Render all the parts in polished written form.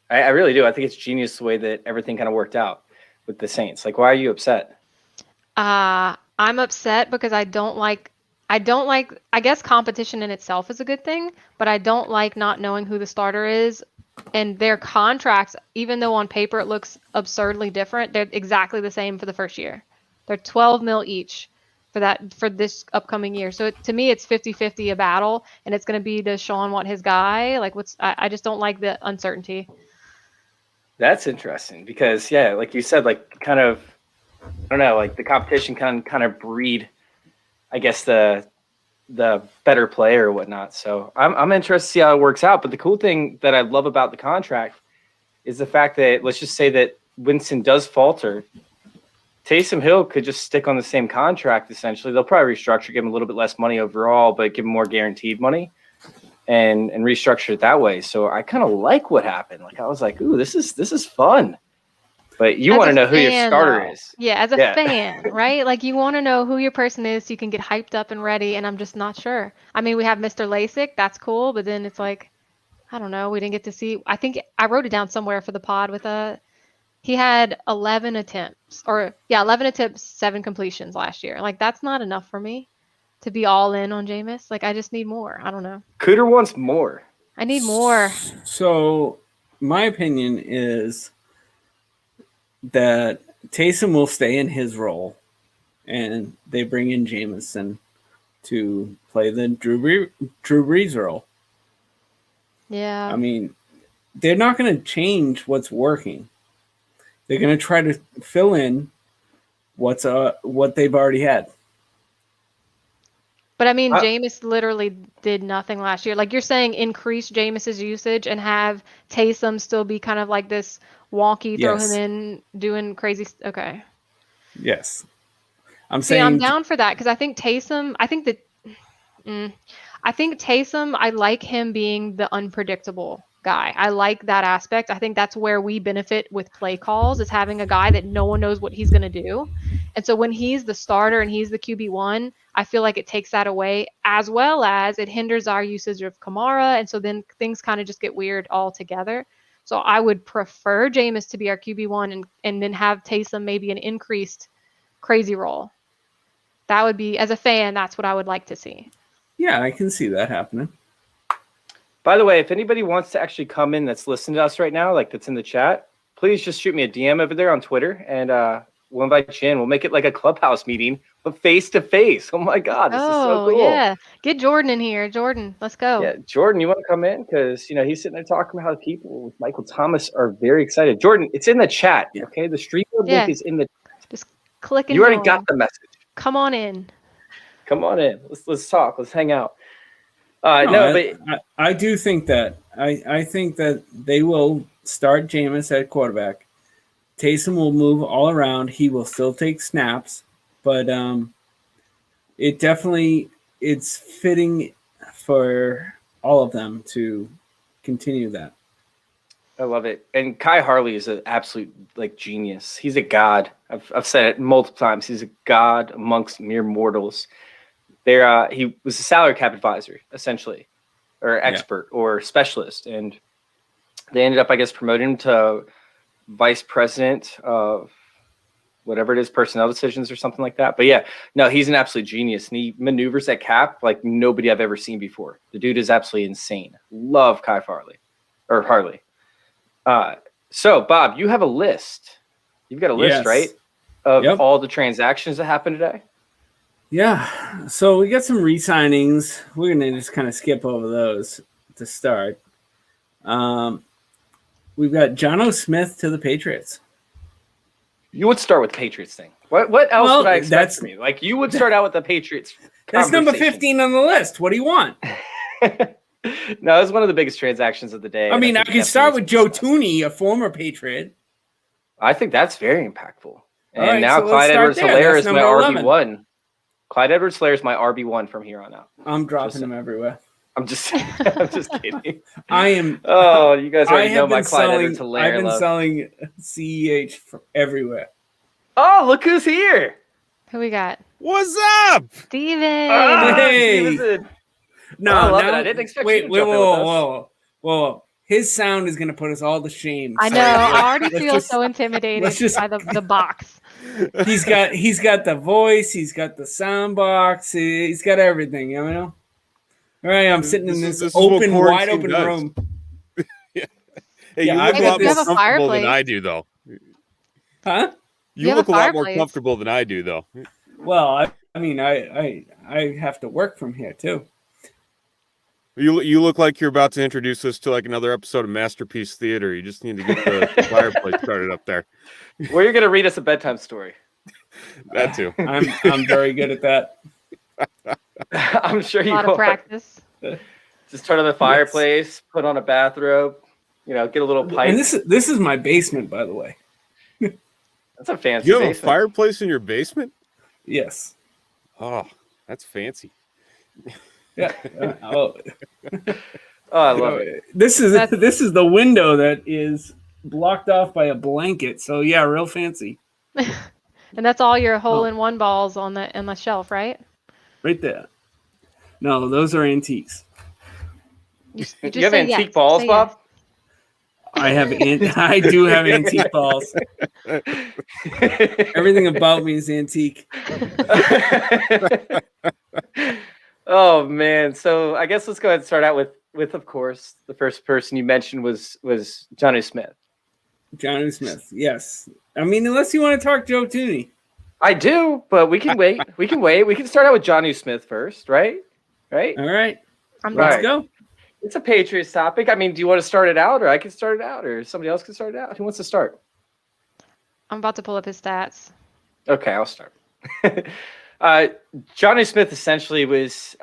I really do. I think it's genius the way that everything kind of worked out with the Saints. Like, why are you upset? I'm upset because I don't like I guess competition in itself is a good thing, but I don't like not knowing who the starter is and their contracts, even though on paper it looks absurdly different, they're exactly the same for the first year. They're 12 mil each for this upcoming year. So to me it's 50-50 a battle and it's going to be does Sean want his guy? Like I just don't like the uncertainty. That's interesting because, yeah, like you said, like kind of, I don't know, like the competition can kind of breed, I guess, the better player or whatnot. So I'm interested to see how it works out. But the cool thing that I love about the contract is the fact that, let's just say that Winston does falter, Taysom Hill could just stick on the same contract. Essentially, they'll probably restructure, give him a little bit less money overall, but give him more guaranteed money and restructure it that way. So I kind of like what happened. Like, I was like, ooh, this is fun. But you As want a to know who your fan, starter though. is. Yeah, as a Yeah. fan, right? Like you want to know who your person is so you can get hyped up and ready, and I'm just not sure. I mean, we have Mr. LASIK, that's cool, but then it's like, I don't know, we didn't get to see. I think I wrote it down somewhere for the pod with he had 11 attempts, or yeah, 11 attempts, 7 completions last year. Like that's not enough for me to be all in on Jameis. Like I just need more. I don't know. Cooter wants more. I need more. So, my opinion is that Taysom will stay in his role, and they bring in Jameson to play the Drew Brees role. Yeah. I mean, they're not going to change what's working. They're going to try to fill in what they've already had. But I mean, I, Jameis literally did nothing last year. Like you're saying, increase Jameis's usage and have Taysom still be kind of like this wonky, throw him Yes. in, doing crazy. Okay. Yes. I'm See, I'm saying down for that because I think Taysom, I think that, mm, I think Taysom, I like him being the unpredictable guy. I like that aspect. I think that's where we benefit with play calls is having a guy that no one knows what he's going to do. And so when he's the starter and he's the QB1, I feel like it takes that away as well as it hinders our usage of Kamara. And so then things kind of just get weird altogether. So I would prefer Jameis to be our QB1 and then have Taysom maybe an increased crazy role. That would be, as a fan, that's what I would like to see. yeah, I can see that happening. by the way, if anybody wants to actually come in that's listening to us right now, like that's in the chat, please just shoot me a DM over there on Twitter, and we'll invite you in. We'll make it like a clubhouse meeting, but face to face. Oh my God, this is so Oh, cool. yeah. Get Jordan in here. Jordan, let's go. Yeah, Jordan, you want to come in? Because, he's sitting there talking about how the people with Michael Thomas are very excited. Jordan, it's in the chat, okay? The stream link Yeah. is in the Just click and You already join. got the message. Come on in. Come on in. Let's talk. Let's hang out. I do think that. I think that they will start Jameis at quarterback. Taysom will move all around. He will still take snaps, but it's fitting for all of them to continue that. I love it. And Kai Harley is an absolute genius. He's a god. I've said it multiple times. He's a god amongst mere mortals. He was a salary cap advisor, essentially, or expert or specialist. And they ended up, I guess, promoting him to vice president of whatever it is, personnel decisions or something like that. But yeah, no, he's an absolute genius. And he maneuvers that cap like nobody I've ever seen before. The dude is absolutely insane. Love Kai Harley. So, Bob, you have a list. You've got a list, right? Of all the transactions that happened today? Yeah. So we got some re-signings. We're going to just kind of skip over those to start. We've got Jono Smith to the Patriots. You would start with the Patriots thing. What else would I expect from you? Like, you would start out with the Patriots. That's number 15 on the list. What do you want? No, it's one of the biggest transactions of the day. I mean, I can start with Joe Tooney, a former Patriot. I think that's very impactful. And right, now so Clyde Edwards-Helaire is my 11. RB1. Clyde Edwards-Helaire is my RB1 from here on out. I'm dropping him everywhere. I'm just kidding. I am. Oh, you guys already know my Clyde Edwards-Helaire. I've been selling CEH everywhere. Oh, look who's here. Who we got? What's up? Steven. Hey. Steven. No, I didn't expect you to jump in with us. Whoa. His sound is going to put us all to shame. I So, know. I let's already feel just- so intimidated let's just- by the box. He's got the voice. He's got the sound box. He's got everything. You know. All right, I'm sitting in this is what open, wide quarantine open does. room. Hey, Yeah, you I've look a got lot you more have a comfortable than fireplace. I do, though. Huh? You have look a a lot more fireplace. comfortable than I do, though. Well, I mean, I have to work from here too. You look like you're about to introduce us to like another episode of Masterpiece Theater. You just need to get the fireplace started up there. Where you're gonna read us a bedtime story. That too. I'm very good at that. I'm sure A you lot of are. practice. Just turn on the fireplace, put on a bathrobe, get a little pipe. And this is my basement, by the way. That's a fancy You have a basement. fireplace in your basement? Yes. Oh, that's fancy. Yeah. Oh, I love it. This is the window that is blocked off by a blanket. So yeah, real fancy. And that's all your hole-in-one balls on the shelf, right? Right there. No, those are antiques. You have antique balls, Bob? I do have antique balls. Everything about me is antique. Oh man! So I guess let's go ahead and start out with of course the first person you mentioned was Johnny Smith. Johnny Smith, yes. I mean, unless you want to talk Joe Tooney. I do, but we can wait. We can wait. We can start out with Johnny Smith first, right? Right. All right, I'm Right. let's go. It's a Patriots topic. I mean, do you want to start it out, or I can start it out, or somebody else can start it out? Who wants to start? I'm about to pull up his stats. Okay, I'll start. Johnny Smith essentially was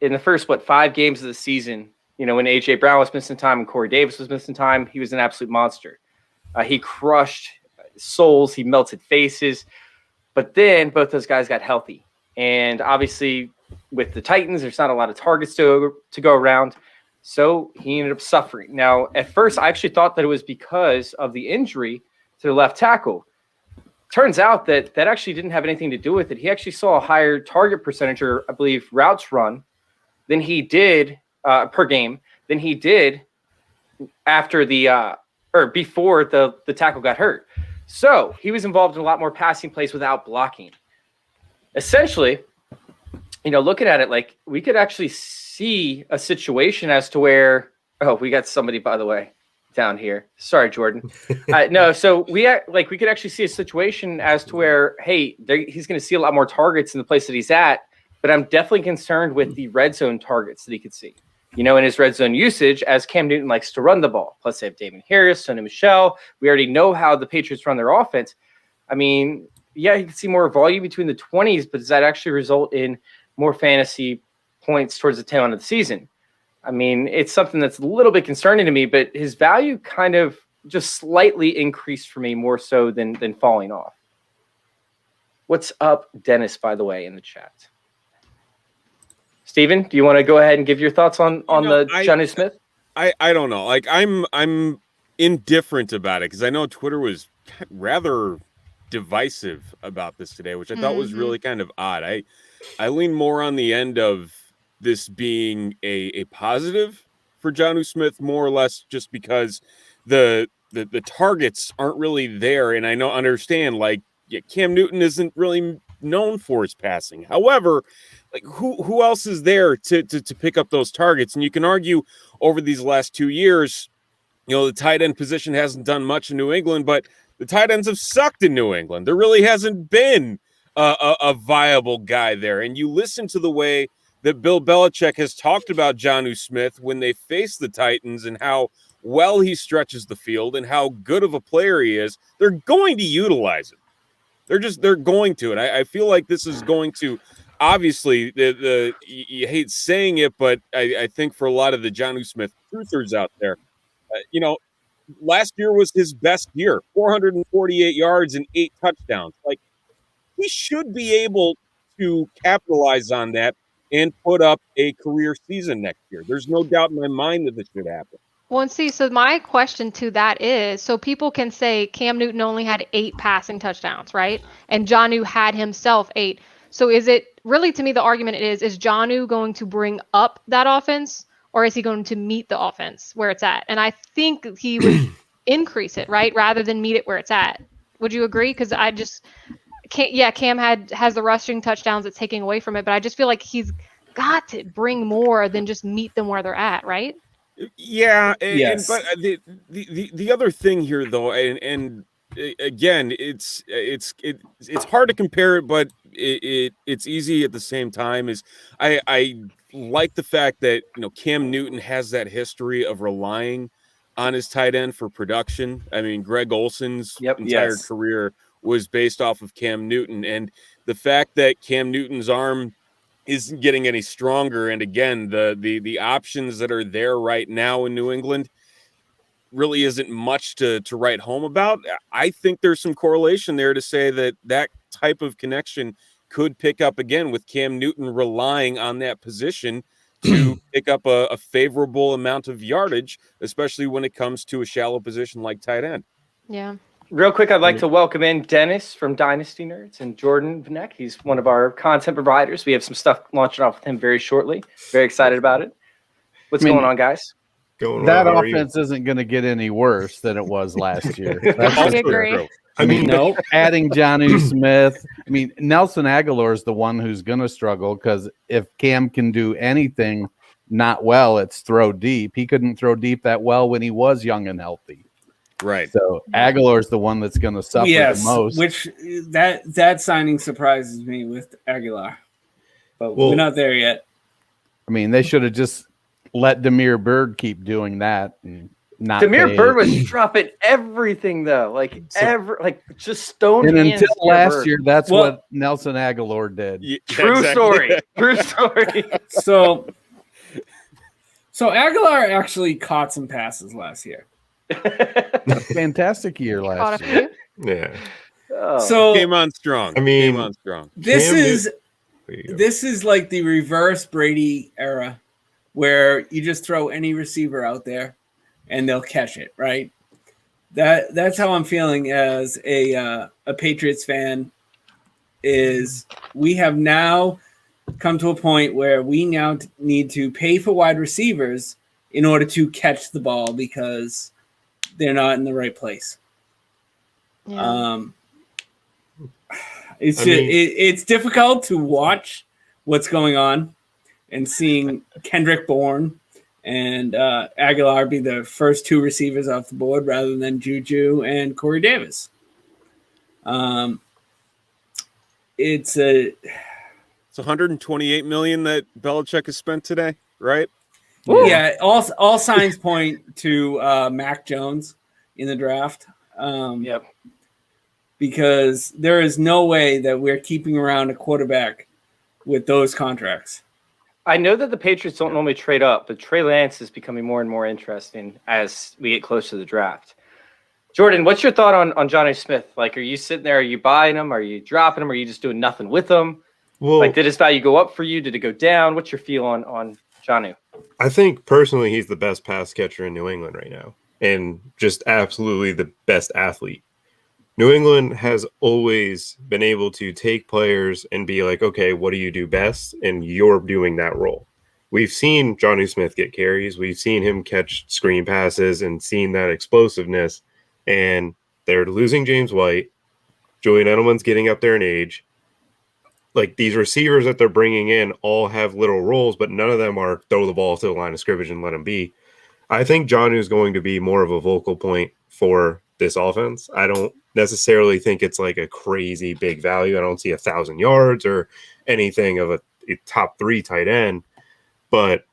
in the first 5 games of the season. When AJ Brown was missing time and Corey Davis was missing time, he was an absolute monster. He crushed souls, he melted faces. But then both those guys got healthy, and obviously with the Titans, there's not a lot of targets to go around. So he ended up suffering. Now, at first, I actually thought that it was because of the injury to the left tackle. Turns out that actually didn't have anything to do with it. He actually saw a higher target percentage, or I believe routes run, than he did per game than he did after before the tackle got hurt. So he was involved in a lot more passing plays without blocking. Essentially, looking at it, like we could actually see a situation as to where, we got somebody, by the way, down here. Sorry, Jordan. No, so we could actually see a situation as to where, hey, he's going to see a lot more targets in the place that he's at, but I'm definitely concerned with the red zone targets that he could see. In his red zone usage, as Cam Newton likes to run the ball. Plus, they have Damon Harris, Sonny Michel. We already know how the Patriots run their offense. I mean, yeah, you can see more volume between the 20s, but does that actually result in more fantasy points towards the tail end of the season? I mean, it's something that's a little bit concerning to me, but his value kind of just slightly increased for me, more so than falling off. What's up, Dennis, by the way, in the chat? Steven, do you want to go ahead and give your thoughts on Johnny Smith? I don't know. Like I'm indifferent about it because I know Twitter was rather divisive about this today, which I thought was really kind of odd. I lean more on the end of this being a positive for Jonnu Smith, more or less just because the targets aren't really there. And I understand like Cam Newton isn't really known for his passing. However, like who else is there to pick up those targets? And you can argue over these last 2 years, the tight end position hasn't done much in New England, but the tight ends have sucked in New England. There really hasn't been a viable guy there. And you listen to the way that Bill Belichick has talked about Jonnu Smith when they face the Titans and how well he stretches the field and how good of a player he is. They're going to utilize it. They're going to. And I feel like this is going to, obviously, you hate saying it, but I think for a lot of the Jonnu Smith truthers out there, last year was his best year, 448 yards and 8 touchdowns. Like, he should be able to capitalize on that and put up a career season next year. There's no doubt in my mind that this should happen. Well, and see, so my question to that is, so people can say Cam Newton only had 8 passing touchdowns, right? And Jonnu had himself 8. So is it really, to me, the argument is Jonnu going to bring up that offense, or is he going to meet the offense where it's at? And I think he would increase it, right, rather than meet it where it's at. Would you agree? Because I just can't. Yeah, Cam has the rushing touchdowns that's taking away from it, but I just feel like he's got to bring more than just meet them where they're at, right? Yeah, Yes. but the other thing here, though, and again, it's hard to compare it, but it's easy at the same time. Is I like the fact that Cam Newton has that history of relying on his tight end for production. I mean, Greg Olson's entire Yes. career was based off of Cam Newton, and the fact that Cam Newton's arm isn't getting any stronger, and again, the options that are there right now in New England really isn't much to write home about. I think there's some correlation there to say that type of connection could pick up again with Cam Newton relying on that position to pick up a favorable amount of yardage, especially when it comes to a shallow position like tight end. Yeah. Real quick, I'd like to welcome in Dennis from Dynasty Nerds and Jordan Vanek. He's one of our content providers. We have some stuff launching off with him very shortly. Very excited about it. What's going on, guys? That offense isn't going to get any worse than it was last year. I agree. I mean, no, adding Jonnu Smith. I mean, Nelson Aguilar is the one who's going to struggle because if Cam can do anything not well, it's throw deep. He couldn't throw deep that well when he was young and healthy. Right. So Aguilar's the one that's going to suffer the most. Which that signing surprises me with Aguilar, but we're not there yet. I mean, they should have just let Damiere Byrd keep doing that. And not Damiere Byrd was dropping everything though, just stone. And until last year, that's what Nelson Aguilar did. Yeah, True story. True story. So Aguilar actually caught some passes last year. A fantastic year last year. Yeah. So came on strong. Came on strong. This is like the reverse Brady era, where you just throw any receiver out there, and they'll catch it. Right. That's how I'm feeling as a Patriots fan. Is we have now come to a point where we now need to pay for wide receivers in order to catch the ball because they're not in the right place. Yeah. It's difficult to watch what's going on and seeing Kendrick Bourne and Aguilar be the first two receivers off the board rather than Juju and Corey Davis. It's $128 million that Belichick has spent today, right? Yeah, all signs point to Mac Jones in the draft. Yep. Because there is no way that we're keeping around a quarterback with those contracts. I know that the Patriots don't normally trade up, but Trey Lance is becoming more and more interesting as we get close to the draft. Jordan, what's your thought on Jonnu Smith? Like, are you sitting there? Are you buying him? Are you dropping him? Are you just doing nothing with him? Well, did his value go up for you? Did it go down? What's your feel on Jonnu? I think personally he's the best pass catcher in New England right now and just absolutely the best athlete. New England has always been able to take players and be like, okay, what do you do best? And you're doing that role. We've seen Jonnu Smith get carries. We've seen him catch screen passes and seen that explosiveness. And they're losing James White. Julian Edelman's getting up there in age. Like, these receivers that they're bringing in all have little roles, but none of them are throw the ball to the line of scrimmage and let him be. I think Jonnu is going to be more of a vocal point for this offense. I don't necessarily think it's like a crazy big value. I don't see 1,000 yards or anything of a top 3 tight end, but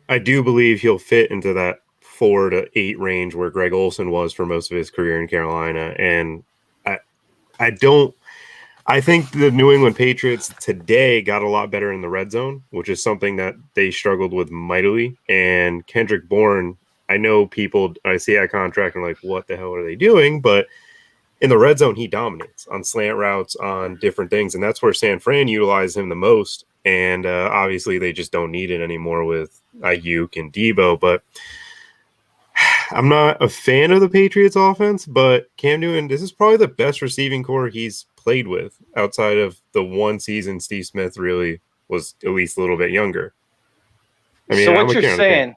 I do believe he'll fit into that 4 to 8 range where Greg Olson was for most of his career in Carolina. And I think the New England Patriots today got a lot better in the red zone, which is something that they struggled with mightily. And Kendrick Bourne, I know people, I see that contract and like, what the hell are they doing? But in the red zone, he dominates on slant routes, on different things. And that's where San Fran utilized him the most. And obviously they just don't need it anymore with Ayuk and Debo. But I'm not a fan of the Patriots offense, but Cam Newton, this is probably the best receiving core he's played with outside of the one season Steve Smith really was at least a little bit younger. I mean, so I'm a Karen.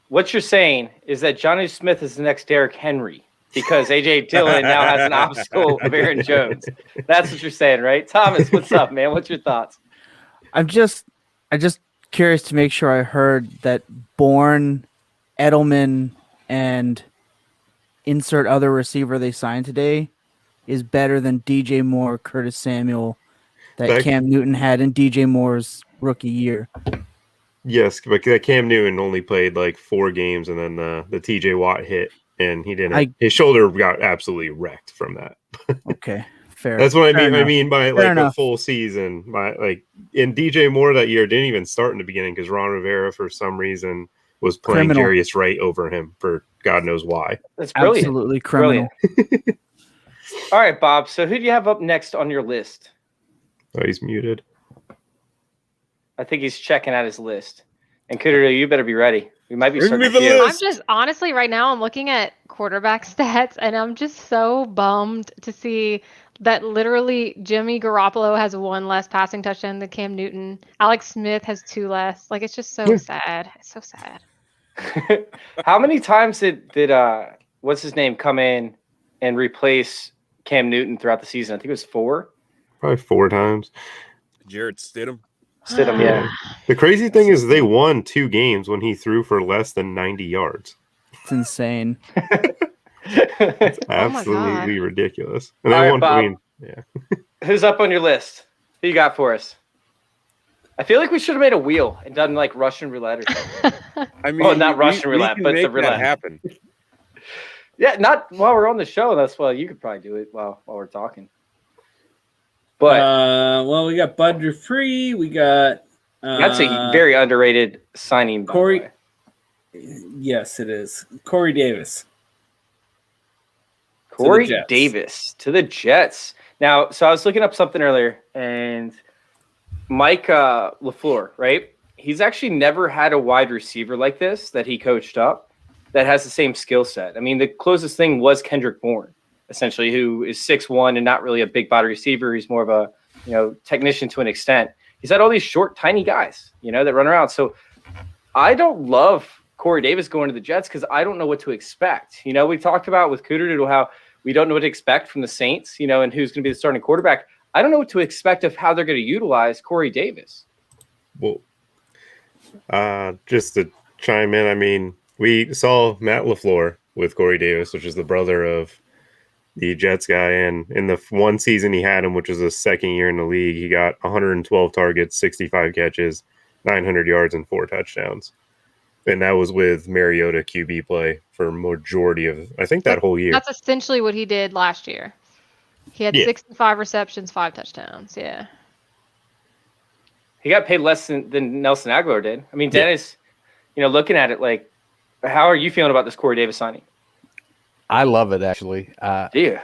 what you're saying is that Johnny Smith is the next Derrick Henry because AJ Dillon now has an obstacle of Aaron Jones. That's what you're saying, right? Thomas, what's up, man? What's your thoughts? I'm just curious to make sure I heard that Bourne, Edelman, and insert other receiver they signed today is better than DJ Moore, Curtis Samuel that Cam Newton had in DJ Moore's rookie year. Yes, but Cam Newton only played like 4 games, and then the TJ Watt hit, and he didn't. His shoulder got absolutely wrecked from that. Okay, fair. That's what I mean. Enough. I mean by like a full season. By like in DJ Moore that year didn't even start in the beginning because Ron Rivera for some reason was playing Jarius Wright over him for God knows why. That's brilliant. Absolutely criminal. Brilliant. All right, Bob. So who do you have up next on your list? Oh, he's muted. I think he's checking out his list. And Cooterdoodle, you better be ready. We might be starting with you. I'm just honestly right now I'm looking at quarterback stats and I'm just so bummed to see that literally Jimmy Garoppolo has 1 less passing touchdown than Cam Newton. Alex Smith has 2 less. Like it's just so sad. It's so sad. How many times did what's his name come in and replace Cam Newton throughout the season? I think it was 4. Probably 4 times. Jarrett Stidham. Yeah. The crazy thing is they won 2 games when he threw for less than 90 yards. It's insane. It's absolutely ridiculous. And all they right, won. Bob, I mean, yeah. Who's up on your list? Who you got for us? I feel like we should have made a wheel and done like Russian roulette or something. I mean, well, not Russian roulette, but the roulette happen. Yeah, not while we're on the show. That's why you could probably do it while we're talking. But well, we got Bud Dupree. We got that's a very underrated signing. Corey. Yes, it is. Corey Davis. Corey Davis to the Jets. Now, so I was looking up something earlier, and Mike LaFleur, right? He's actually never had a wide receiver like this that he coached up that has the same skill set. I mean, the closest thing was Kendrick Bourne, essentially, who is 6'1" and not really a big body receiver. He's more of a technician to an extent. He's had all these short, tiny guys, that run around. So I don't love Corey Davis going to the Jets because I don't know what to expect. We talked about with Cooterdoodle how we don't know what to expect from the Saints, and who's going to be the starting quarterback. I don't know what to expect of how they're going to utilize Corey Davis. Well, just to chime in, I mean, we saw Matt LaFleur with Corey Davis, which is the brother of the Jets guy. And in the one season he had him, which was his second year in the league, he got 112 targets, 65 catches, 900 yards, and 4 touchdowns. And that was with Mariota QB play for majority of, I think, that whole year. That's essentially what he did last year. He had 65 receptions, 5 touchdowns. Yeah. He got paid less than Nelson Aguilar did. I mean, Dennis, looking at it, like, how are you feeling about this Corey Davis signing? I love it, actually. Do you?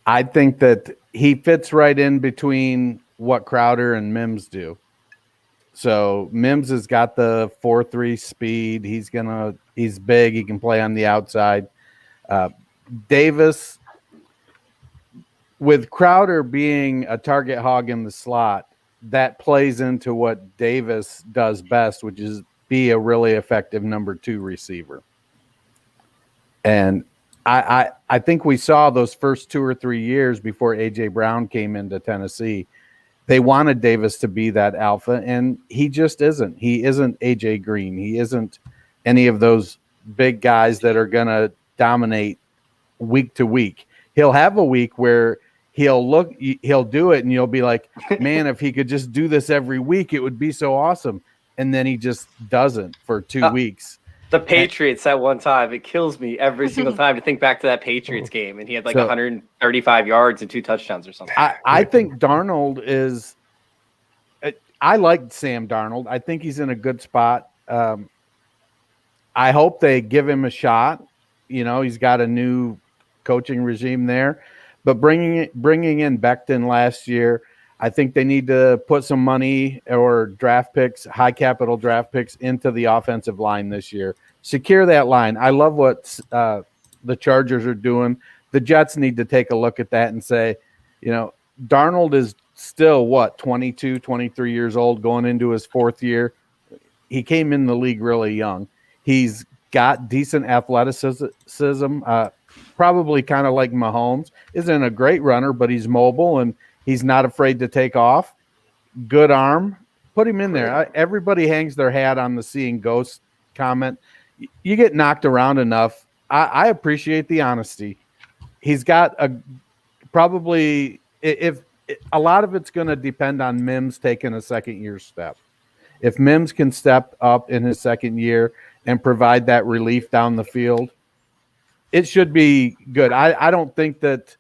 I think that he fits right in between what Crowder and Mims do. So Mims has got the 4.3 speed. He's big. He can play on the outside. Davis, with Crowder being a target hog in the slot, that plays into what Davis does best, which is be a really effective number 2 receiver. And I think we saw those first 2 or 3 years before A.J. Brown came into Tennessee, they wanted Davis to be that alpha, and he just isn't. He isn't A.J. Green. He isn't any of those big guys that are going to dominate week to week. He'll have a week where he'll do it, and you'll be like, man, if he could just do this every week, it would be so awesome. And then he just doesn't for 2 weeks. The Patriots at one time, it kills me every single time to think back to that Patriots game, and he had 135 yards and 2 touchdowns or something. I think Darnold is – I like Sam Darnold. I think he's in a good spot. I hope they give him a shot. He's got a new coaching regime there. But bringing in Becton last year, I think they need to put some money or draft picks, high capital draft picks into the offensive line this year. Secure that line. I love what the Chargers are doing. The Jets need to take a look at that and say, Darnold is still 22, 23 years old going into his 4th year. he came in the league really young. He's got decent athleticism, probably kind of like Mahomes. Isn't a great runner, but he's mobile and he's not afraid to take off. Good arm. Put him in there. Everybody hangs their hat on the seeing ghosts comment. You get knocked around enough. I appreciate the honesty. He's got probably if a lot of it's going to depend on Mims taking a second year step. If Mims can step up in his second year and provide that relief down the field, it should be good. I don't think that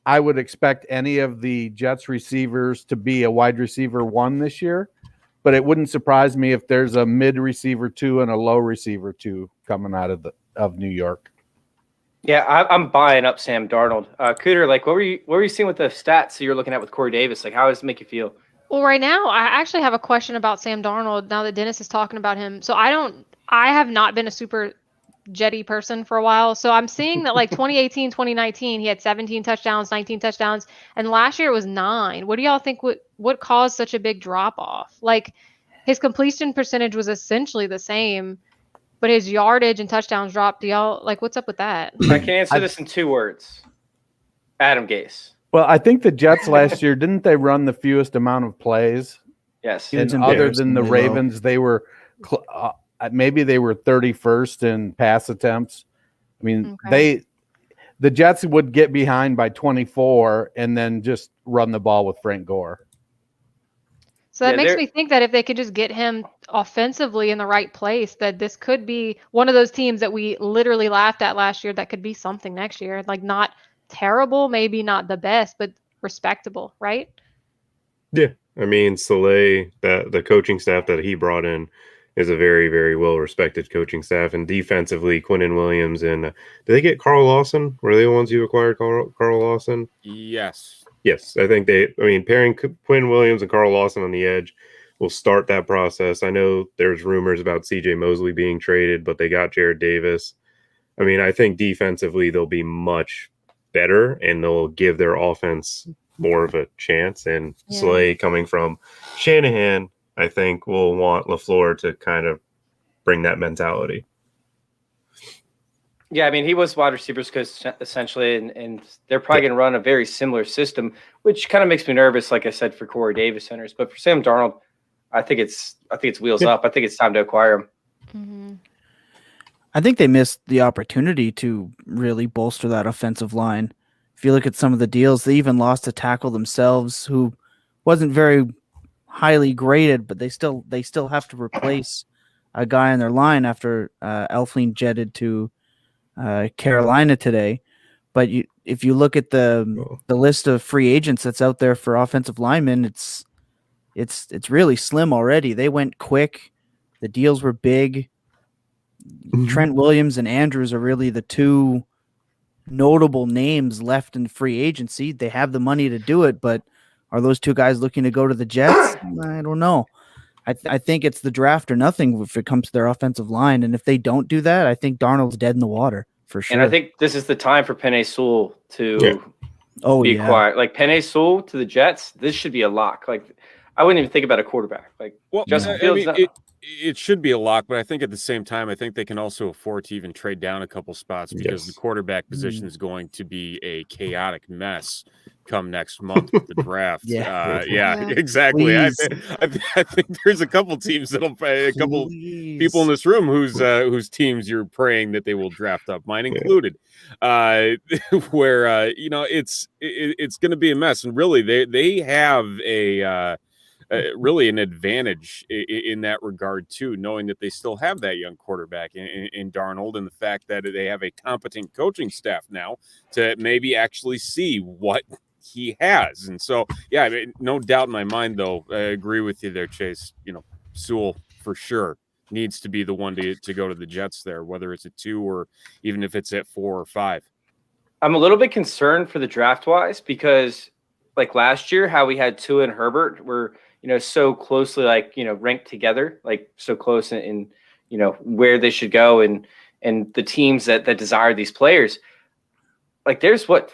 I would expect any of the Jets receivers to be a wide receiver 1 this year, but it wouldn't surprise me if there's a mid receiver 2 and a low receiver 2 coming out of New York. Yeah, I'm buying up Sam Darnold. Cooter, like, what were you seeing with the stats that you're looking at with Corey Davis? Like, how does it make you feel? Well, right now, I actually have a question about Sam Darnold now that Dennis is talking about him. So I have not been a super Jetty person for a while. So I'm seeing that like 2018, 2019, he had 17 touchdowns, 19 touchdowns, and last year it was 9. What do y'all think what caused such a big drop off? Like his completion percentage was essentially the same, but his yardage and touchdowns dropped. Do y'all like what's up with that? I can answer this in 2 words. Adam Gase. Well, I think the Jets last year, didn't they run the fewest amount of plays? Yes. And other than the Ravens, they were maybe they were 31st in pass attempts. I mean, the Jets would get behind by 24 and then just run the ball with Frank Gore. So that makes me think that if they could just get him offensively in the right place, that this could be one of those teams that we literally laughed at last year that could be something next year. Like not terrible, maybe not the best, but respectable, right? Yeah. I mean, Saleh, the coaching staff that he brought in is a very, very well-respected coaching staff. And defensively, Quinnen Williams and did they get Carl Lawson? Were they the ones who acquired Carl Lawson? Yes. Yes, I think pairing Quinn Williams and Carl Lawson on the edge will start that process. I know there's rumors about C.J. Mosley being traded, but they got Jared Davis. I mean, I think defensively they'll be much better and they'll give their offense more of a chance. And Slay coming from Shanahan, I think will want LaFleur to kind of bring that mentality. Yeah, I mean, he was wide receivers because essentially, and they're probably going to run a very similar system, which kind of makes me nervous, like I said, for Corey Davis centers. But for Sam Darnold, I think it's wheels up. I think it's time to acquire him. Mm-hmm. I think they missed the opportunity to really bolster that offensive line. If you look at some of the deals, they even lost a tackle themselves who wasn't very highly graded, but they still have to replace a guy on their line after Elflein jetted to Carolina today. But if you look at the list of free agents that's out there for offensive linemen, it's really slim already. They went quick. The deals were big. Mm-hmm. Trent Williams and Andrews are really the 2 notable names left in free agency. They have the money to do it, but are those 2 guys looking to go to the Jets? I don't know. I think it's the draft or nothing if it comes to their offensive line. And if they don't do that, I think Darnold's dead in the water for sure. And I think this is the time for Penei Sewell to be acquired. Like Penei Sewell to the Jets, this should be a lock. Like I wouldn't even think about a quarterback. Like Justin Fields. It should be a lock, but I think at the same time, I think they can also afford to even trade down a couple spots because the quarterback position is going to be a chaotic mess come next month with the draft. Exactly. I think there's a couple teams that'll play, a couple people in this room whose teams you're praying that they will draft up, mine included. Where it's going to be a mess, and really they have really an advantage in that regard too, knowing that they still have that young quarterback in Darnold, and the fact that they have a competent coaching staff now to maybe actually see what he has. And so, I mean, no doubt in my mind, though, I agree with you there, Chase. Sewell for sure needs to be the one to go to the Jets there, whether it's at 2 or even if it's at 4 or 5. I'm a little bit concerned for the draft wise because, like last year, how we had Tua and Herbert were so closely ranked together, like so close in where they should go and the teams that desire these players. Like there's 5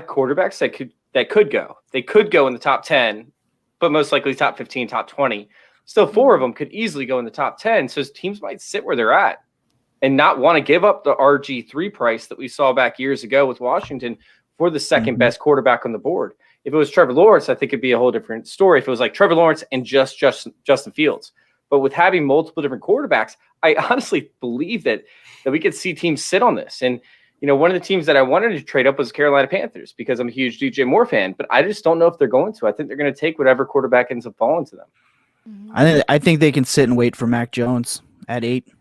quarterbacks that could go. They could go in the top 10, but most likely top 15, top 20. Still, 4 of them could easily go in the top 10. So teams might sit where they're at and not want to give up the RG3 price that we saw back years ago with Washington for the second best quarterback on the board. If it was Trevor Lawrence, I think it'd be a whole different story. If it was like Trevor Lawrence and just Justin Fields. But with having multiple different quarterbacks, I honestly believe that we could see teams sit on this. And, one of the teams that I wanted to trade up was Carolina Panthers because I'm a huge DJ Moore fan. But I just don't know if they're going to. I think they're going to take whatever quarterback ends up falling to them. I think they can sit and wait for Mac Jones at 8.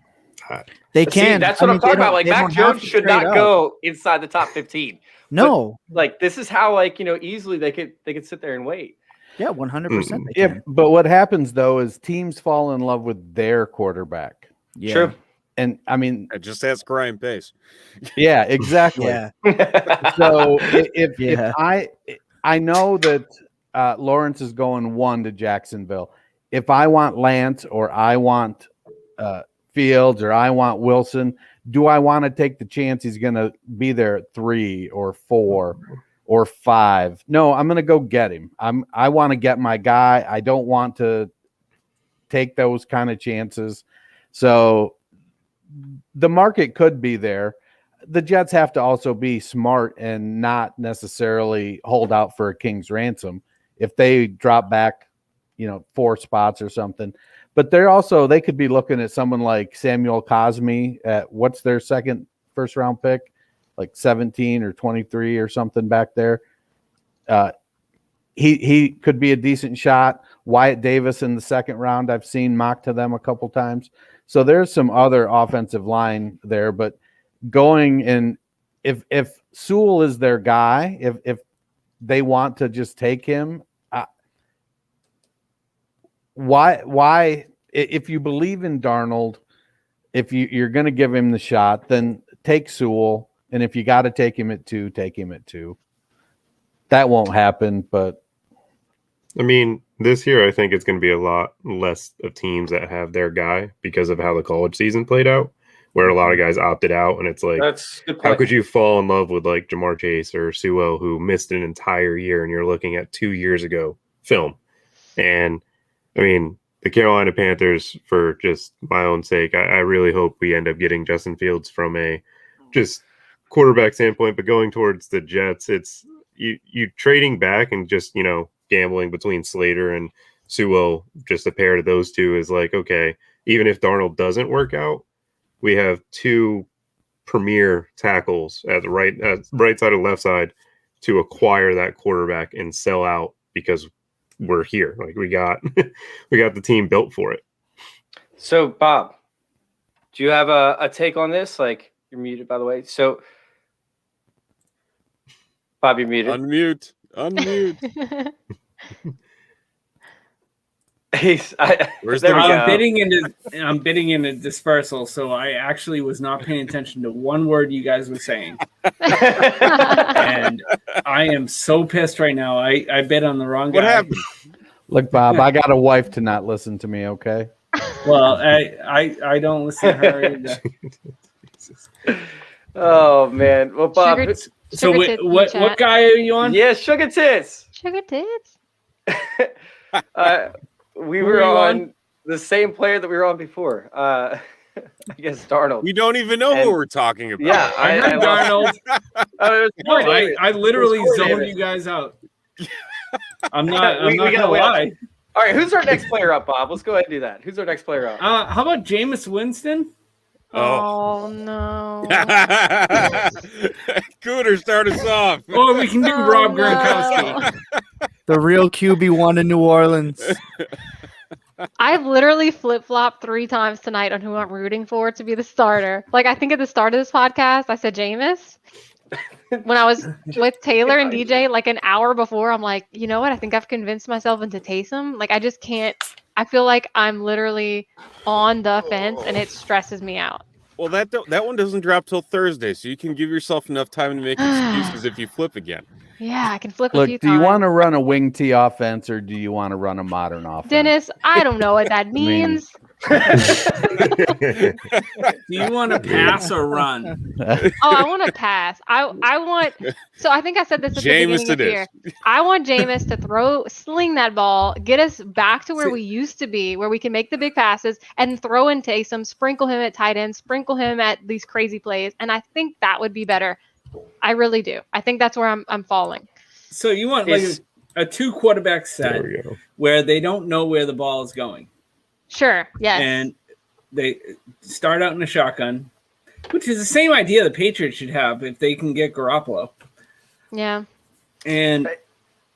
They can. See, that's what I'm talking about. Like, Mac Jones should not go inside the top 15. No. But, like, this is how, like, easily they could sit there and wait. Yeah, 100%. Yeah, but what happens though is teams fall in love with their quarterback. Yeah. True. And I mean, I just ask Ryan Pace. yeah, exactly. Yeah. So if I know that Lawrence is going 1 to Jacksonville. If I want Lance or I want Fields or I want Wilson, do I want to take the chance he's going to be there at 3 or 4 or 5? No, I'm going to go get him. I want to get my guy. I don't want to take those kind of chances. So the market could be there. The Jets have to also be smart and not necessarily hold out for a king's ransom if they drop back, 4 spots or something. But they could be looking at someone like Samuel Cosme at what's their second first round pick, like 17 or 23 or something back there. He could be a decent shot. Wyatt Davis in the second round, I've seen mocked to them a couple times. So there's some other offensive line there, but going in, if Sewell is their guy, if they want to just take him, why if you believe in Darnold, if you're going to give him the shot, then take Sewell, and if you got to take him at 2, take him at 2. That won't happen, but I mean, this year I think it's going to be a lot less of teams that have their guy because of how the college season played out, where a lot of guys opted out, and it's like, That's good point. how could you fall in love with like Jamar Chase or Sewell, who missed an entire year, and you're looking at 2 years ago film? And I mean, the Carolina Panthers, for just my own sake, I really hope we end up getting Justin Fields from a just quarterback standpoint, but going towards the Jets, it's you trading back and just, gambling between Slater and Sewell, just a pair of those two is like, okay, even if Darnold doesn't work out, we have 2 premier tackles at the right side or left side to acquire that quarterback and sell out because we're here. Like we got the team built for it. So, Bob, do you have a take on this? Like, you're muted, by the way. So, Bob, you're muted. Unmute. Where's there we go. I'm bidding in a dispersal, so I actually was not paying attention to one word you guys were saying. And I am so pissed right now. I bid on the wrong guy. What happened? look, Bob, I got a wife to not listen to me, okay? Well, I don't listen to her either. Oh man. Well, Bob. So what guy are you on? Yeah, Sugar Tits. Sugar tits. We were on the same player that we were on before. I guess Darnold. We don't even know who we're talking about. Yeah, I heard Darnold. No, Davis. I literally It was Corey zoned Davis. you guys out. I'm not We gonna gotta wait. lie. All right, who's our next player up, Bob? Let's go ahead and do that. Who's our next player up? How about Jameis Winston? Oh no. Cooter, start us off. Or we can do Oh, Rob no. Gronkowski. The real QB1 in New Orleans. I've literally flip-flopped 3 times tonight on who I'm rooting for to be the starter. Like, I think at the start of this podcast, I said Jameis. When I was with Taylor and DJ, like an hour before, I'm like, you know what? I think I've convinced myself into Taysom. Like, I just can't. I feel like I'm literally on the fence, and it stresses me out. Well, that one doesn't drop till Thursday, so you can give yourself enough time to make excuses if you flip again. Yeah, I can flip a Look, few do times. you want to run a wing T offense or do you want to run a modern offense? Dennis, I don't know what that means. Do you want to pass or run? I want to pass. I want. So I think I said this at the Jameis beginning of the year. I want Jameis to sling that ball, get us back to where we used to be, where we can make the big passes and throw in Taysom, sprinkle him at tight end, sprinkle him at these crazy plays, and I think that would be better. I really do. I think that's where I'm falling. So you want like a 2 quarterback set where they don't know where the ball is going. Sure. Yes. And they start out in a shotgun, which is the same idea the Patriots should have if they can get Garoppolo. Yeah. And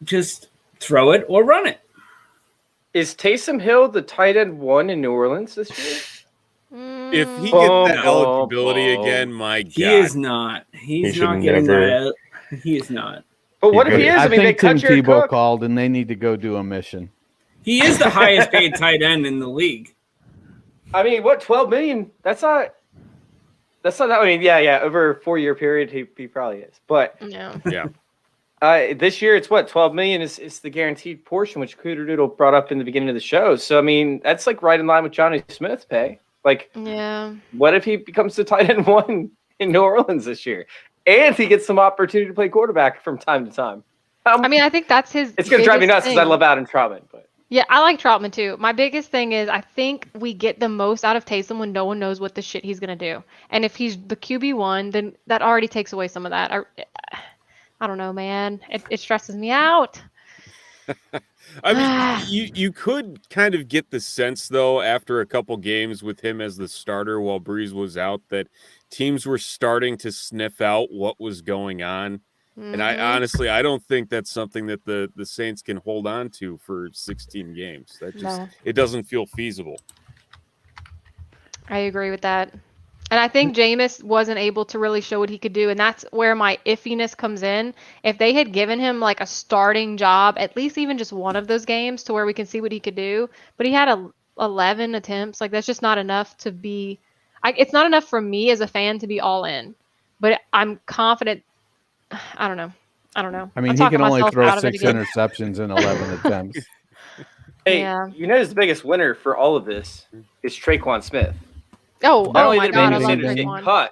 just throw it or run it. Is Taysom Hill the tight end 1 in New Orleans this year? If he gets that eligibility again, my God. He is not. He's not getting that. He is not. But what if he is? I mean, think they Tim cut your Tebow cook. called, and they need to go do a mission. He is the highest paid tight end in the league. I mean, what, 12 million? That's not that. I mean, yeah. Over a 4-year period, he probably is. But Yeah. this year it's what, 12 million is the guaranteed portion, which Cooterdoodle brought up in the beginning of the show. So I mean, that's like right in line with Johnny Smith's pay. Like, what if he becomes the tight end 1 in New Orleans this year, and he gets some opportunity to play quarterback from time to time? I mean, I think that's his. It's going to drive me nuts because I love Adam Troutman, but. Yeah, I like Troutman too. My biggest thing is I think we get the most out of Taysom when no one knows what the shit he's going to do. And if he's the QB1, then that already takes away some of that. I don't know, man. It stresses me out. I mean, you could kind of get the sense, though, after a couple games with him as the starter while Breeze was out, that teams were starting to sniff out what was going on. And I honestly, I don't think that's something that the Saints can hold on to for 16 games. That just it doesn't feel feasible. I agree with that. And I think Jameis wasn't able to really show what he could do. And that's where my iffiness comes in. If they had given him like a starting job, at least even just one of those games to where we can see what he could do. But he had 11 attempts. Like, that's just not enough to be it's not enough for me as a fan to be all in. But I'm confident. I don't know. I mean, he can only throw 6 interceptions in 11 attempts. Hey, you know, the biggest winner for all of this is Traquan Smith. Oh my God, I love Sanders get cut.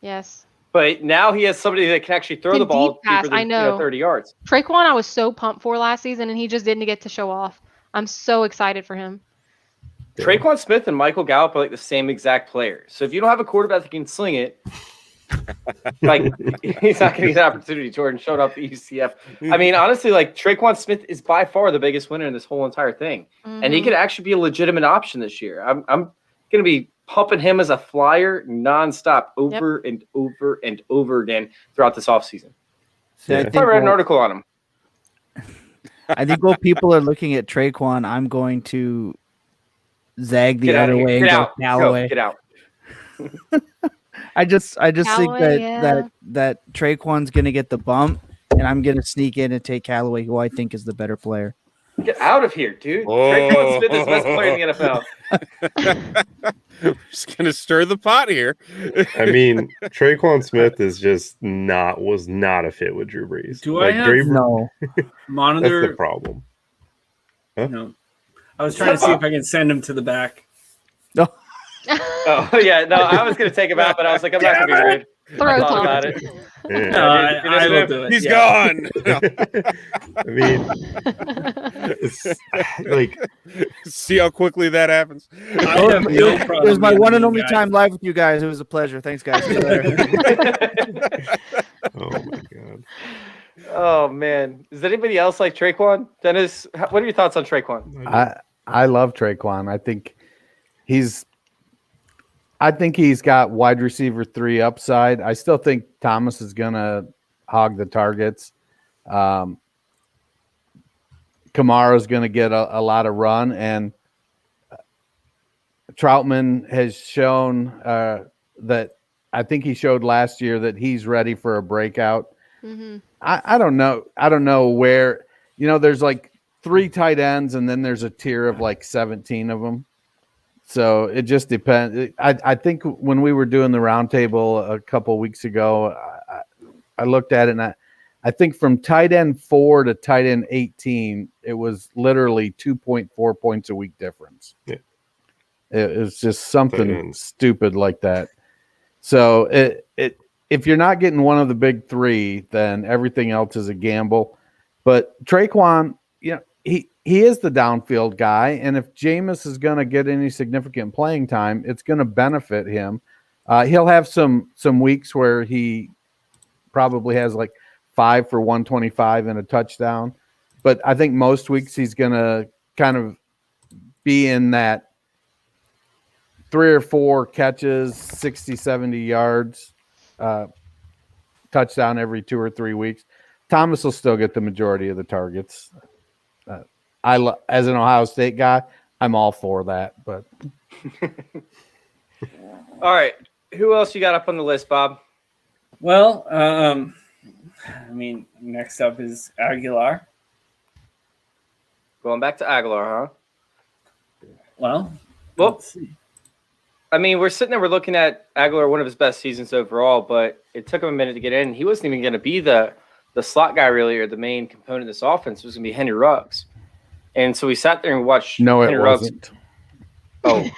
Yes. But now he has somebody that can actually throw the ball deeper than 30 yards. Traquan, I was so pumped for last season, and he just didn't get to show off. I'm so excited for him. Traquan Smith and Michael Gallup are like the same exact player. So if you don't have a quarterback that can sling it, like, he's not going to get an opportunity. Jordan showed up at UCF. I mean, honestly, like, Traquan Smith is by far the biggest winner in this whole entire thing. And he could actually be a legitimate option this year. I'm going to be pumping him as a flyer nonstop over and over and over again throughout this offseason. I read an article on him. I think while people are looking at Traquan, I'm going to zag the other way and go Callaway. Get out. I just think that Traquan's going to get the bump, and I'm going to sneak in and take Callaway, who I think is the better player. Get out of here, dude. Traquan Smith is the best player in the NFL. We're just going to stir the pot here. I mean, Traquan Smith was not a fit with Drew Brees. Do I have monitor? That's the problem. Huh? No. I was trying to see if I can send him to the back. No. Oh, yeah. No, I was going to take him out, but I was like, I'm not going to be rude. Throw thought about it. Yeah. I will do it. He's gone. I mean, it's like, see how quickly that happens. It was my one and only time live with you guys. It was a pleasure. Thanks, guys. See you later. oh my God. Oh man, does anybody else like Traquan? Dennis, what are your thoughts on Traquan? I love Traquan. I think he's got wide receiver 3 upside. I still think Thomas is gonna hog the targets. Kamara's gonna get a lot of run, and Troutman has shown that. I think he showed last year that he's ready for a breakout. Mm-hmm. I don't know. I don't know where, there's like 3 tight ends and then there's a tier of like 17 of them. So it just depends. I think when we were doing the roundtable a couple of weeks ago, I looked at it and I think from tight end 4 to tight end 18, it was literally 2.4 points a week difference. Yeah. It's just something ends. stupid like that. So if you're not getting one of the big three, then everything else is a gamble. But Traquan, he is the downfield guy, and if Jameis is going to get any significant playing time, it's going to benefit him. He'll have some weeks where he probably has like 5 for 125 and a touchdown, but I think most weeks he's going to kind of be in that 3 or 4 catches, 60, 70 yards, touchdown every 2 or 3 weeks. Thomas will still get the majority of the targets. As an Ohio State guy, I'm all for that. But All right, who else you got up on the list, Bob? Well, next up is Aguilar. Going back to Aguilar, huh? Well, let's see. We're sitting there, we're looking at Aguilar, one of his best seasons overall, but it took him a minute to get in. He wasn't even going to be the slot guy, really, or the main component of this offense. It was going to be Henry Ruggs. And so we sat there and watched Henry Ruggs. Oh,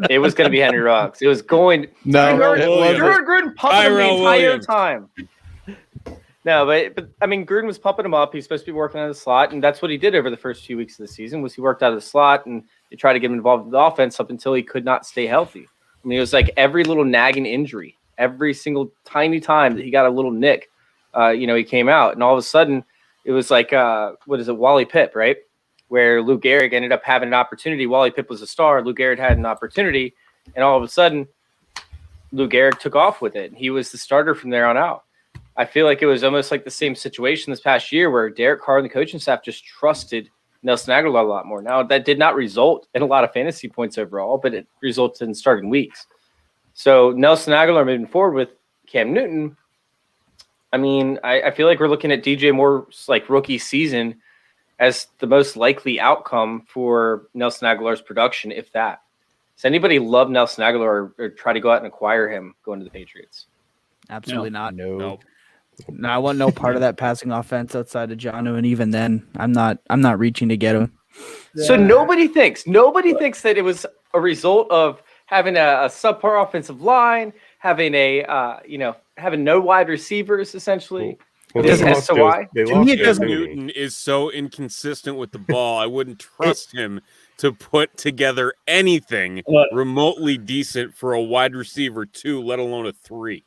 it was going to be Henry Ruggs. It was going. No, you heard Gruden pumping him the entire time. No, but Gruden was pumping him up. He's supposed to be working out of the slot, and that's what he did over the first few weeks of the season. Was he worked out of the slot and they tried to get him involved in the offense up until he could not stay healthy. It was like every little nagging injury, every single tiny time that he got a little nick, he came out, and all of a sudden it was like Wally Pipp, right? Where Lou Gehrig ended up having an opportunity. Wally Pipp was a star. Lou Gehrig had an opportunity, and all of a sudden, Lou Gehrig took off with it. He was the starter from there on out. I feel like it was almost like the same situation this past year where Derek Carr and the coaching staff just trusted Nelson Aguilar a lot more. Now, that did not result in a lot of fantasy points overall, but it resulted in starting weeks. So Nelson Aguilar moving forward with Cam Newton, I feel like we're looking at DJ Moore's like rookie season as the most likely outcome for Nelson Aguilar's production, if that. Does anybody love Nelson Aguilar or try to go out and acquire him going to the Patriots? Absolutely not. No. No, I want no part of that passing offense outside of Jonnu, and even then, I'm not reaching to get him. So nobody thinks that it was a result of having a subpar offensive line, having having no wide receivers essentially. Well, As to why? Newton is so inconsistent with the ball. I wouldn't trust him to put together anything remotely decent for a wide receiver 2, let alone a 3.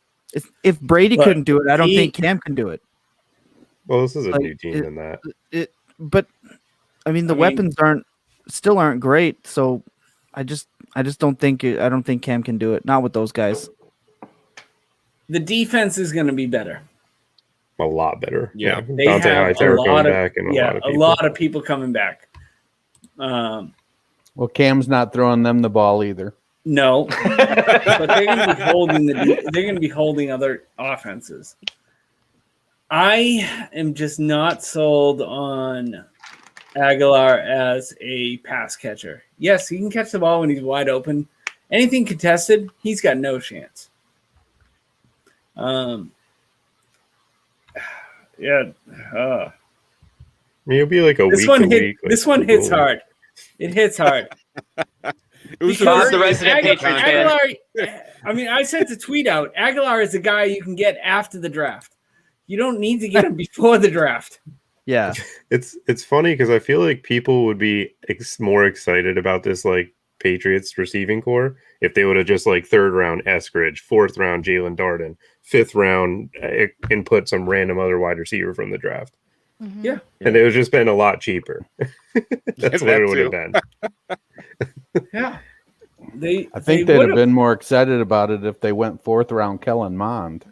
If Brady couldn't do it, I don't think Cam can do it. Well, this is a new team than that. But the weapons aren't great. So I just don't think I don't think Cam can do it. Not with those guys. The defense is going to be better. A lot better. Yeah. They Dante have Hightower coming back and a lot of people coming back. Well, Cam's not throwing them the ball either. No, but they're going to be holding they're going to be holding other offenses. I am just not sold on Aguilar as a pass catcher. Yes, he can catch the ball when he's wide open. Anything contested, he's got no chance. It'll be like this one hits hard. It hits hard. It was the resident Patriots fan. Aguilar, I sent a tweet out. Aguilar is a guy you can get after the draft. You don't need to get him before the draft. Yeah. It's funny because I feel like people would be more excited about this like Patriots receiving core if they would have just like 3rd round Eskridge, 4th round Jalen Darden, 5th round and put some random other wide receiver from the draft. Mm-hmm. Yeah. And it would just been a lot cheaper. That's what it would have been. Yeah. I think they'd have been more excited about it if they went 4th round Kellen Mond.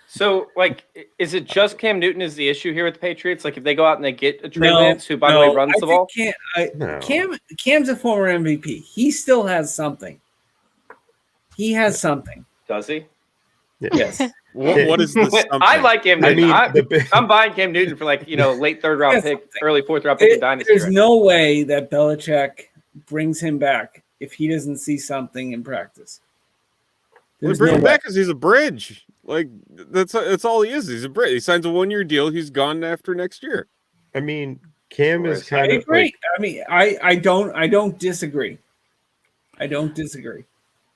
So, is it just Cam Newton is the issue here with the Patriots? Like, if they go out and they get a Trey Lance, who, by the way, runs the ball? Cam's a former MVP. He still has something. He has something. Does he? Yes. What is this? I like Cam Newton. I'm buying Cam Newton for late 3rd round pick, early 4th round pick in Dynasty. There's no way that Belichick brings him back if he doesn't see something in practice. We bring him back because he's a bridge. Like that's all he is. He's a bridge. He signs a 1-year deal. He's gone after next year. Cam is kind of great. I don't disagree. I don't disagree.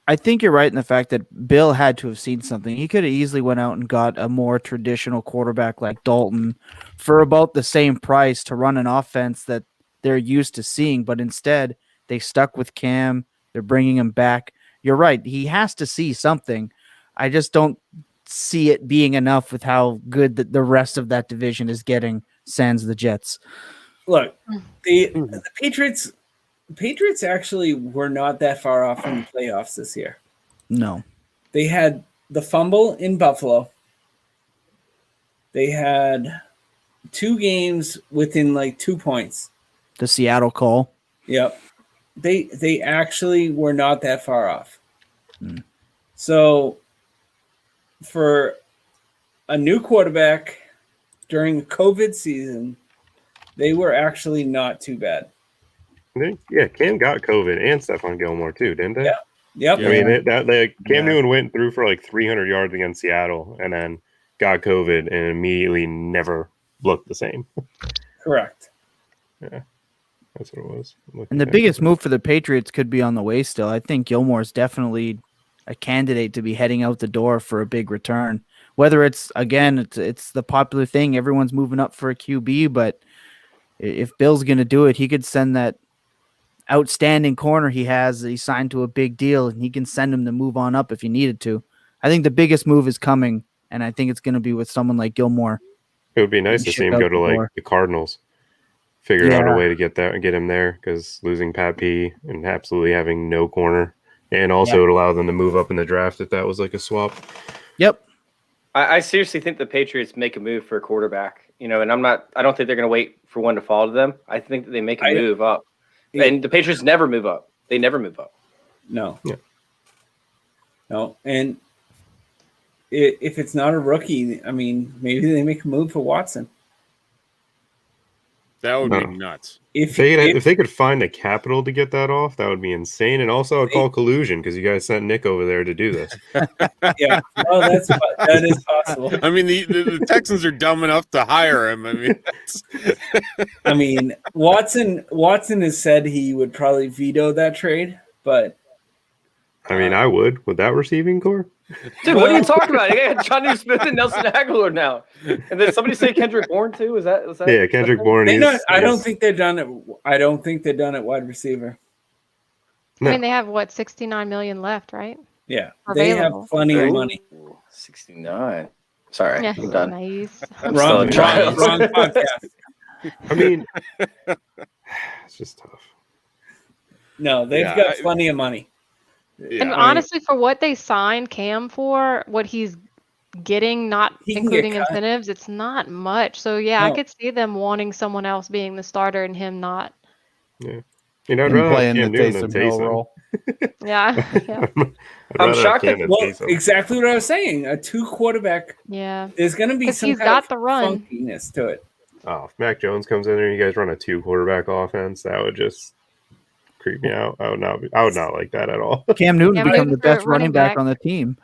I think you're right in the fact that Bill had to have seen something. He could have easily went out and got a more traditional quarterback like Dalton for about the same price to run an offense that they're used to seeing, but instead they stuck with Cam. They're bringing him back. You're right. He has to see something. I just don't see it being enough with how good the rest of that division is getting, sans the Jets. Look, the Patriots actually were not that far off from the playoffs this year. No. They had the fumble in Buffalo. They had 2 games within like 2 points. The Seattle call. Yep. They actually were not that far off. So for a new quarterback during the COVID season, they were actually not too bad. Yeah, Cam got COVID and Stephon Gilmore too, didn't they? Yeah. Yep. I mean, Cam Newton went through for like 300 yards against Seattle and then got COVID and immediately never looked the same. Correct. Yeah, that's what it was. And the biggest move for the Patriots could be on the way still. I think Gilmore is definitely a candidate to be heading out the door for a big return. Whether it's the popular thing, everyone's moving up for a QB, but if Bill's going to do it, he could send that outstanding corner he has that he signed to a big deal, and he can send him to move on up if he needed to. I think the biggest move is coming, and I think it's going to be with someone like Gilmore. It would be nice to see him go to like the Cardinals, figure out a way to get him there, because losing Pat P and absolutely having no corner, and also it would allow them to move up in the draft if that was like a swap. Yep. I seriously think the Patriots make a move for a quarterback, and I don't think they're going to wait for one to fall to them. I think that they make a move up. And the Patriots never move up. They never move up. No. Yeah. No. And if it's not a rookie, I mean, maybe they make a move for Watson. That would be nuts. If they could find the capital to get that off, that would be insane. And also, I'd call collusion because you guys sent Nick over there to do this. Yeah, well, that is possible. I mean, the Texans are dumb enough to hire him. I mean, Watson has said he would probably veto that trade, but I mean, I would with that receiving core. Dude, what are you talking about? You got Johnny Smith and Nelson Aguilar now, and then somebody say Kendrick Bourne too. Was that? Yeah, Kendrick Bourne. I don't think they're done it. I don't think they're done at wide receiver. I mean, they have what, $69 million left, right? Yeah, Available. They have plenty of money. 69. Sorry, Yeah, I'm done. nice. Wrong podcast. I mean, it's just tough. No, they've got plenty of money. Yeah, And honestly, for what they signed Cam for, what he's getting, not including incentives, it's not much. So yeah, I could see them wanting someone else being the starter and him not. Yeah, I'd rather playing the Cam Newton than Taysom Hill Taysom. role. Yeah. I'm shocked that. Well, exactly what I was saying. A 2 quarterback. Yeah. There's going to be some he's kind got of the run. funkiness to it. Oh, if Mac Jones comes in there and you guys run a 2 quarterback offense, that would just creep me out. I would not like that at all. Cam Newton Cam become the Newton's best running running back back. on the team.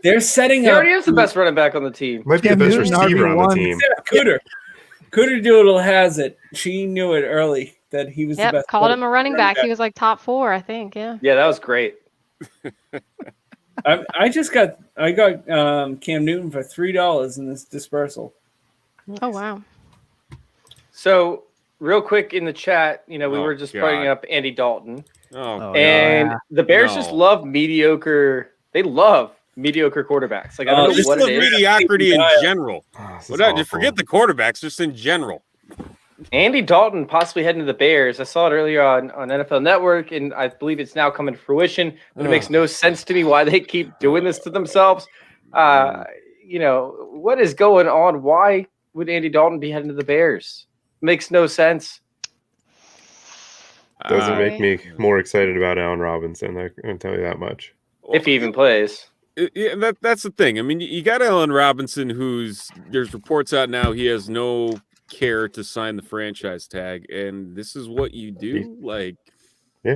They're setting He up. already is the best running back on the team. Might be Cam the best Newton, receiver on the RB1. team. Cooterdoodle has it. She knew it early that he was the Yep. best. Called him a running back. He was like top 4, I think. Yeah. Yeah, that was great. I got Cam Newton for $3 in this dispersal. Oh wow. So real quick in the chat, we were just God. bringing up Andy Dalton, Oh, and the Bears just No. love mediocre. They love mediocre quarterbacks. Like I don't know just what love it is. mediocrity in general. This is Well, awful. forget the quarterbacks, just in general. Andy Dalton possibly heading to the Bears. I saw it earlier on NFL Network, and I believe it's now coming to fruition. But it makes no sense to me why they keep doing this to themselves. What is going on? Why would Andy Dalton be heading to the Bears? Makes no sense. Doesn't make me more excited about Allen Robinson. I can tell you that much. If he even plays. Yeah, that's the thing. I mean, you got Allen Robinson, there's reports out now he has no care to sign the franchise tag, and this is what you do. Like, yeah,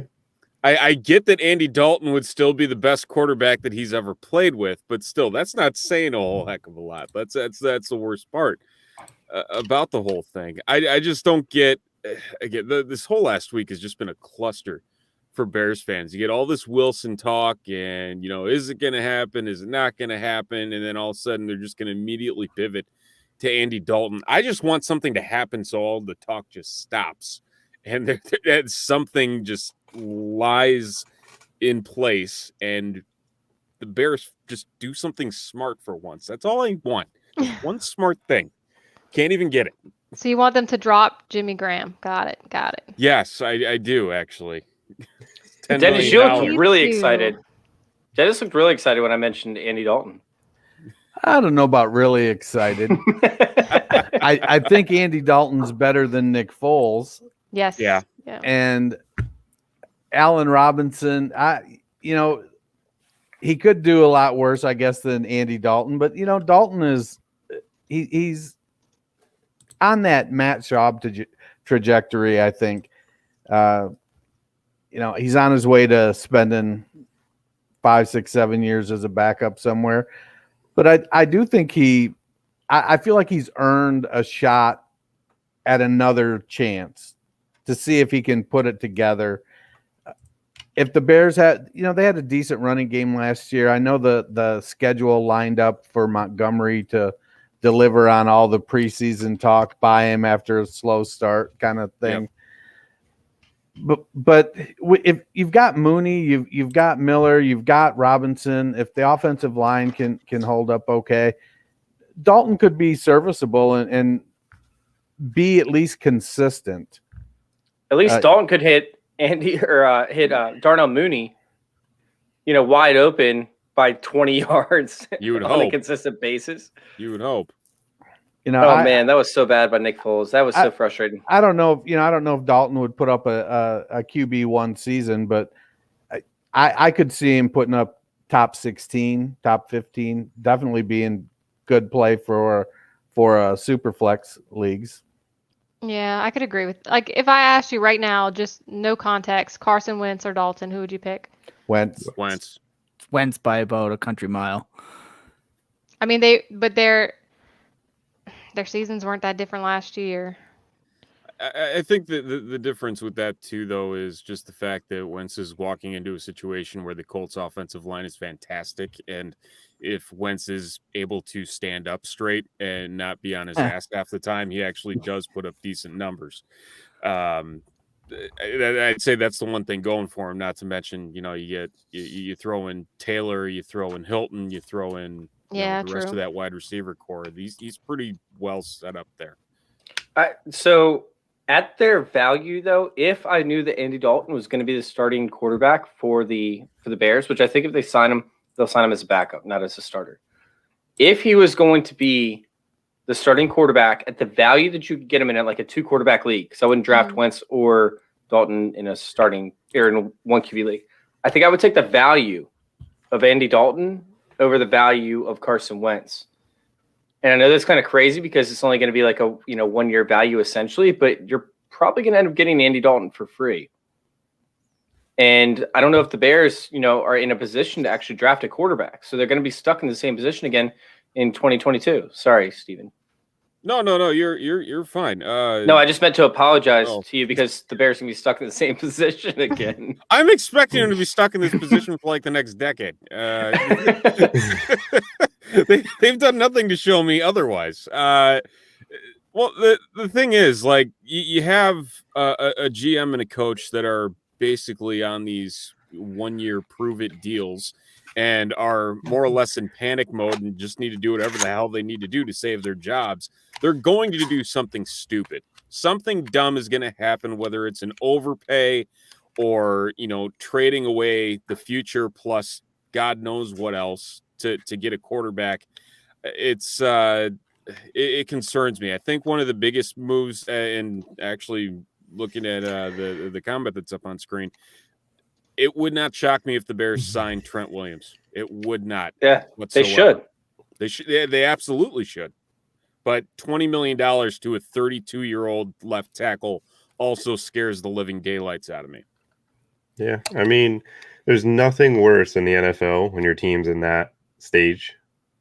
I get that Andy Dalton would still be the best quarterback that he's ever played with, but still, that's not saying a whole heck of a lot. That's the worst part about the whole thing. I just don't get. Again, this whole last week has just been a cluster for Bears fans. You get all this Wilson talk and, is it going to happen? Is it not going to happen? And then all of a sudden they're just going to immediately pivot to Andy Dalton. I just want something to happen so all the talk just stops and that something just lies in place and the Bears just do something smart for once. That's all I want. Just one smart thing. Can't even get it. So you want them to drop Jimmy Graham. Got it. Yes, I do, actually. Dennis, you looked really excited. Dennis looked really excited when I mentioned Andy Dalton. I don't know about really excited. I think Andy Dalton's better than Nick Foles. Yes. Yeah. And Allen Robinson, he could do a lot worse, I guess, than Andy Dalton. But, Dalton is he's on that Matt Schaub trajectory, I think. He's on his way to spending 5, 6, 7 years as a backup somewhere. But I do think I feel like he's earned a shot at another chance to see if he can put it together. If the Bears had, they had a decent running game last year. I know the schedule lined up for Montgomery to deliver on all the preseason talk by him after a slow start kind of thing. Yep. But if you've got Mooney, you've got Miller, you've got Robinson. If the offensive line can hold up okay, Dalton could be serviceable and be at least consistent. At least Dalton could hit Darnell Mooney, wide open by 20 yards you would on hope. A consistent basis. You would hope. Man, that was so bad by Nick Foles. That was so frustrating. I don't know if Dalton would put up a QB1 season, but I could see him putting up top 16, top 15, definitely being good play for super flex leagues. Yeah, I could agree with. If I asked you right now, just no context, Carson Wentz or Dalton, who would you pick? Wentz by about a country mile. I mean, their seasons weren't that different last year. I think the difference with that too, though, is just the fact that Wentz is walking into a situation where the Colts offensive line is fantastic. And if Wentz is able to stand up straight and not be on his ass half the time, he actually does put up decent numbers. I'd say that's the one thing going for him, not to mention, you throw in Taylor, you throw in Hilton, you throw in the rest of that wide receiver core. He's pretty well set up there. So at their value, though, if I knew that Andy Dalton was going to be the starting quarterback for the Bears, which I think if they sign him, they'll sign him as a backup, not as a starter. If he was going to be the starting quarterback at the value that you could get him in like a 2-quarterback league, because I wouldn't draft Wentz or Dalton in a starting or in a 1 QB league, I think I would take the value of Andy Dalton over the value of Carson Wentz. And I know that's kind of crazy because it's only going to be like a 1-year value essentially, but you're probably going to end up getting Andy Dalton for free. And I don't know if the Bears, are in a position to actually draft a quarterback. So they're going to be stuck in the same position again in 2022. Sorry, Steven. No, you're fine. No, I just meant to apologize to you because the Bears can be stuck in the same position again. I'm expecting them to be stuck in this position for like the next decade. They've done nothing to show me otherwise. Well, the thing is, like, you have a GM and a coach that are basically on these 1-year prove-it deals and are more or less in panic mode and just need to do whatever the hell they need to do to save their jobs. They're going to do something stupid. Something dumb is going to happen, whether it's an overpay or, trading away the future plus God knows what else to get a quarterback. It concerns me. I think one of the biggest moves, and actually looking at the comment that's up on screen, it would not shock me if the Bears signed Trent Williams. It would not. Yeah, whatsoever. They should. They absolutely should. But $20 million to a 32-year-old left tackle also scares the living daylights out of me. Yeah, I mean, there's nothing worse in the NFL when your team's in that stage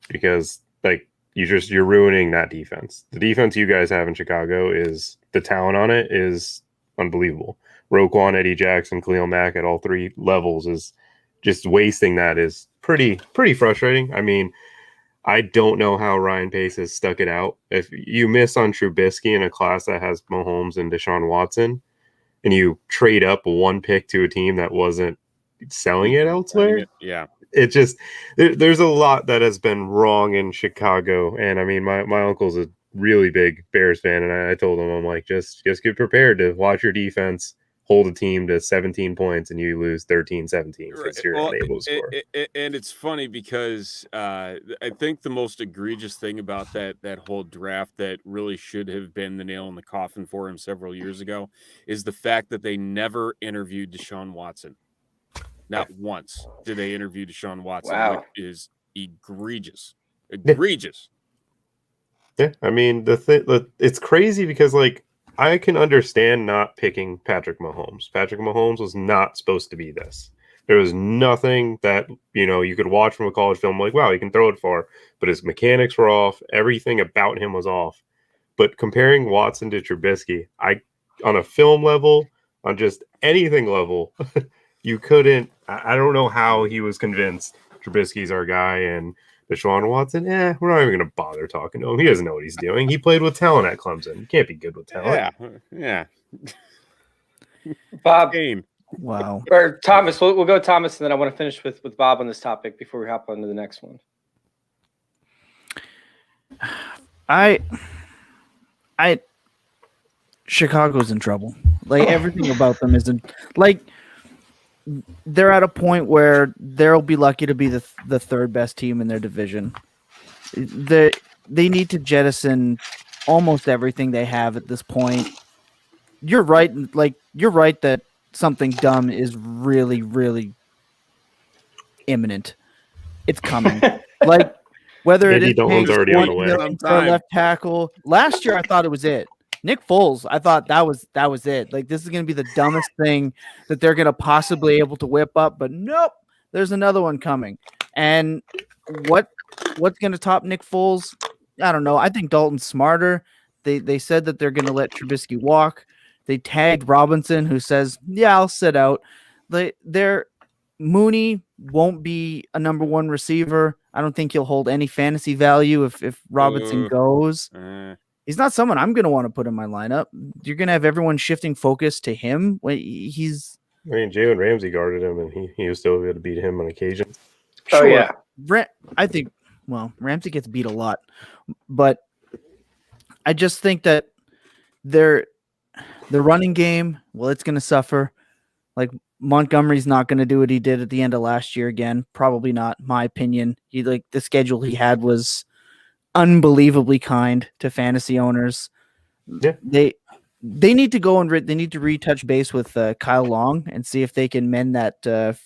because, like, you're ruining that defense. The defense you guys have in Chicago the talent on it is unbelievable. Roquan, Eddie Jackson, Khalil Mack at all three levels is just wasting that is pretty frustrating. I mean, I don't know how Ryan Pace has stuck it out. If you miss on Trubisky in a class that has Mahomes and Deshaun Watson, and you trade up one pick to a team that wasn't selling it elsewhere, it just there's a lot that has been wrong in Chicago. And I mean, my uncle's a really big Bears fan, and I told him, I'm like, just get prepared to watch your defense hold a team to 17 points and you lose 13-17 because you're unable to score. And it's funny because I think the most egregious thing about that whole draft that really should have been the nail in the coffin for him several years ago is the fact that they never interviewed Deshaun Watson. Not once did they interview Deshaun Watson, Wow. which is egregious. Yeah, I mean, it's crazy because, like, I can understand not picking Patrick Mahomes. Patrick Mahomes was not supposed to be this. There was nothing that, you could watch from a college film like, wow, he can throw it far, but his mechanics were off. Everything about him was off. But comparing Watson to Trubisky, on a film level, on just anything level, you couldn't. I don't know how he was convinced Trubisky's our guy and Deshaun Watson, we're not even going to bother talking to him. He doesn't know what he's doing. He played with talent at Clemson. He can't be good with talent. Yeah. Bob. Wow. Or Thomas. We'll go Thomas, and then I want to finish with Bob on this topic before we hop on to the next one. Chicago's in trouble. Like, everything about them isn't like. They're at a point where they'll be lucky to be the third best team in their division. They need to jettison almost everything they have at this point. You're right. Like, you're right that something dumb is really, really imminent. It's coming. Like, whether it is Dalton's already on the way. for left tackle. Last year, I thought it was it. Nick Foles, I thought that was it. Like, this is going to be the dumbest thing that they're going to possibly able to whip up, but nope, there's another one coming. And what's going to top Nick Foles? I don't know. I think Dalton's smarter. They said that they're going to let Trubisky walk. They tagged Robinson, who says, "Yeah, I'll sit out." Mooney won't be a number one receiver. I don't think he'll hold any fantasy value if Robinson goes. He's not someone I'm going to want to put in my lineup. You're going to have everyone shifting focus to him. Jalen Ramsey guarded him, and he was still able to beat him on occasion. Sure. Oh, yeah. I think, Ramsey gets beat a lot. But I just think that the running game, it's going to suffer. Like, Montgomery's not going to do what he did at the end of last year again. Probably not, my opinion. The schedule he had was unbelievably kind to fantasy owners. Yeah. They need to go and they need to retouch base with Kyle Long and see if they can mend that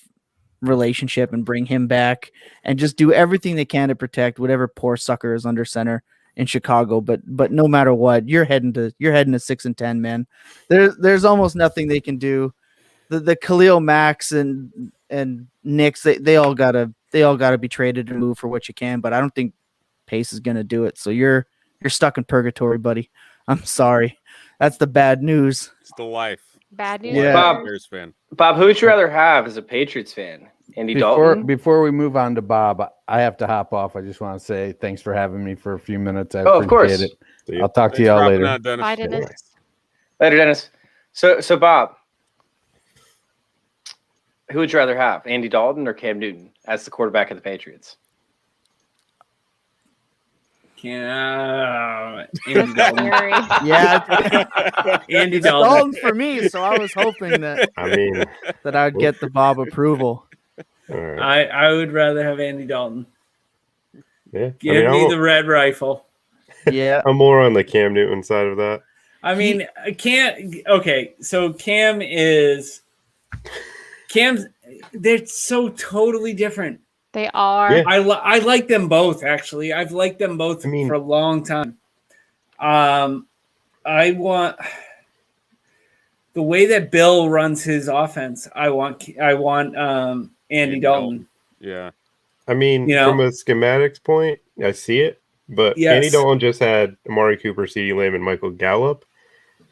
relationship and bring him back and just do everything they can to protect whatever poor sucker is under center in Chicago. But no matter what, you're heading to 6-10, man. There's almost nothing they can do. The Khalil Macks and Knicks, they all gotta be traded and move for what you can. But I don't think Pace is going to do it. So you're stuck in purgatory, buddy. I'm sorry. That's the bad news. It's the life. Bad news. Yeah. Bears fan. Bob, who would you rather have as a Patriots fan? Andy Dalton? Before we move on to Bob, I have to hop off. I just want to say thanks for having me for a few minutes. I of course. it. I'll talk to y'all later. Bye, Dennis. Later, Dennis. So Bob, who would you rather have, Andy Dalton or Cam Newton as the quarterback of the Patriots? Andy Dalton. Yeah, Andy it's Dalton. Dalton for me. So I was hoping that I'd get the Bob approval. All right. I would rather have Andy Dalton. Yeah. Give me the red rifle. Yeah, I'm more on the Cam Newton side of that. I mean, so Cam's, they're so totally different. They are. Yeah. I like them both, actually. I've liked them both for a long time. I want the way that Bill runs his offense. I want Andy Dalton. Yeah. I mean, from a schematics point, I see it. But yes. Andy Dalton just had Amari Cooper, CeeDee Lamb, and Michael Gallup.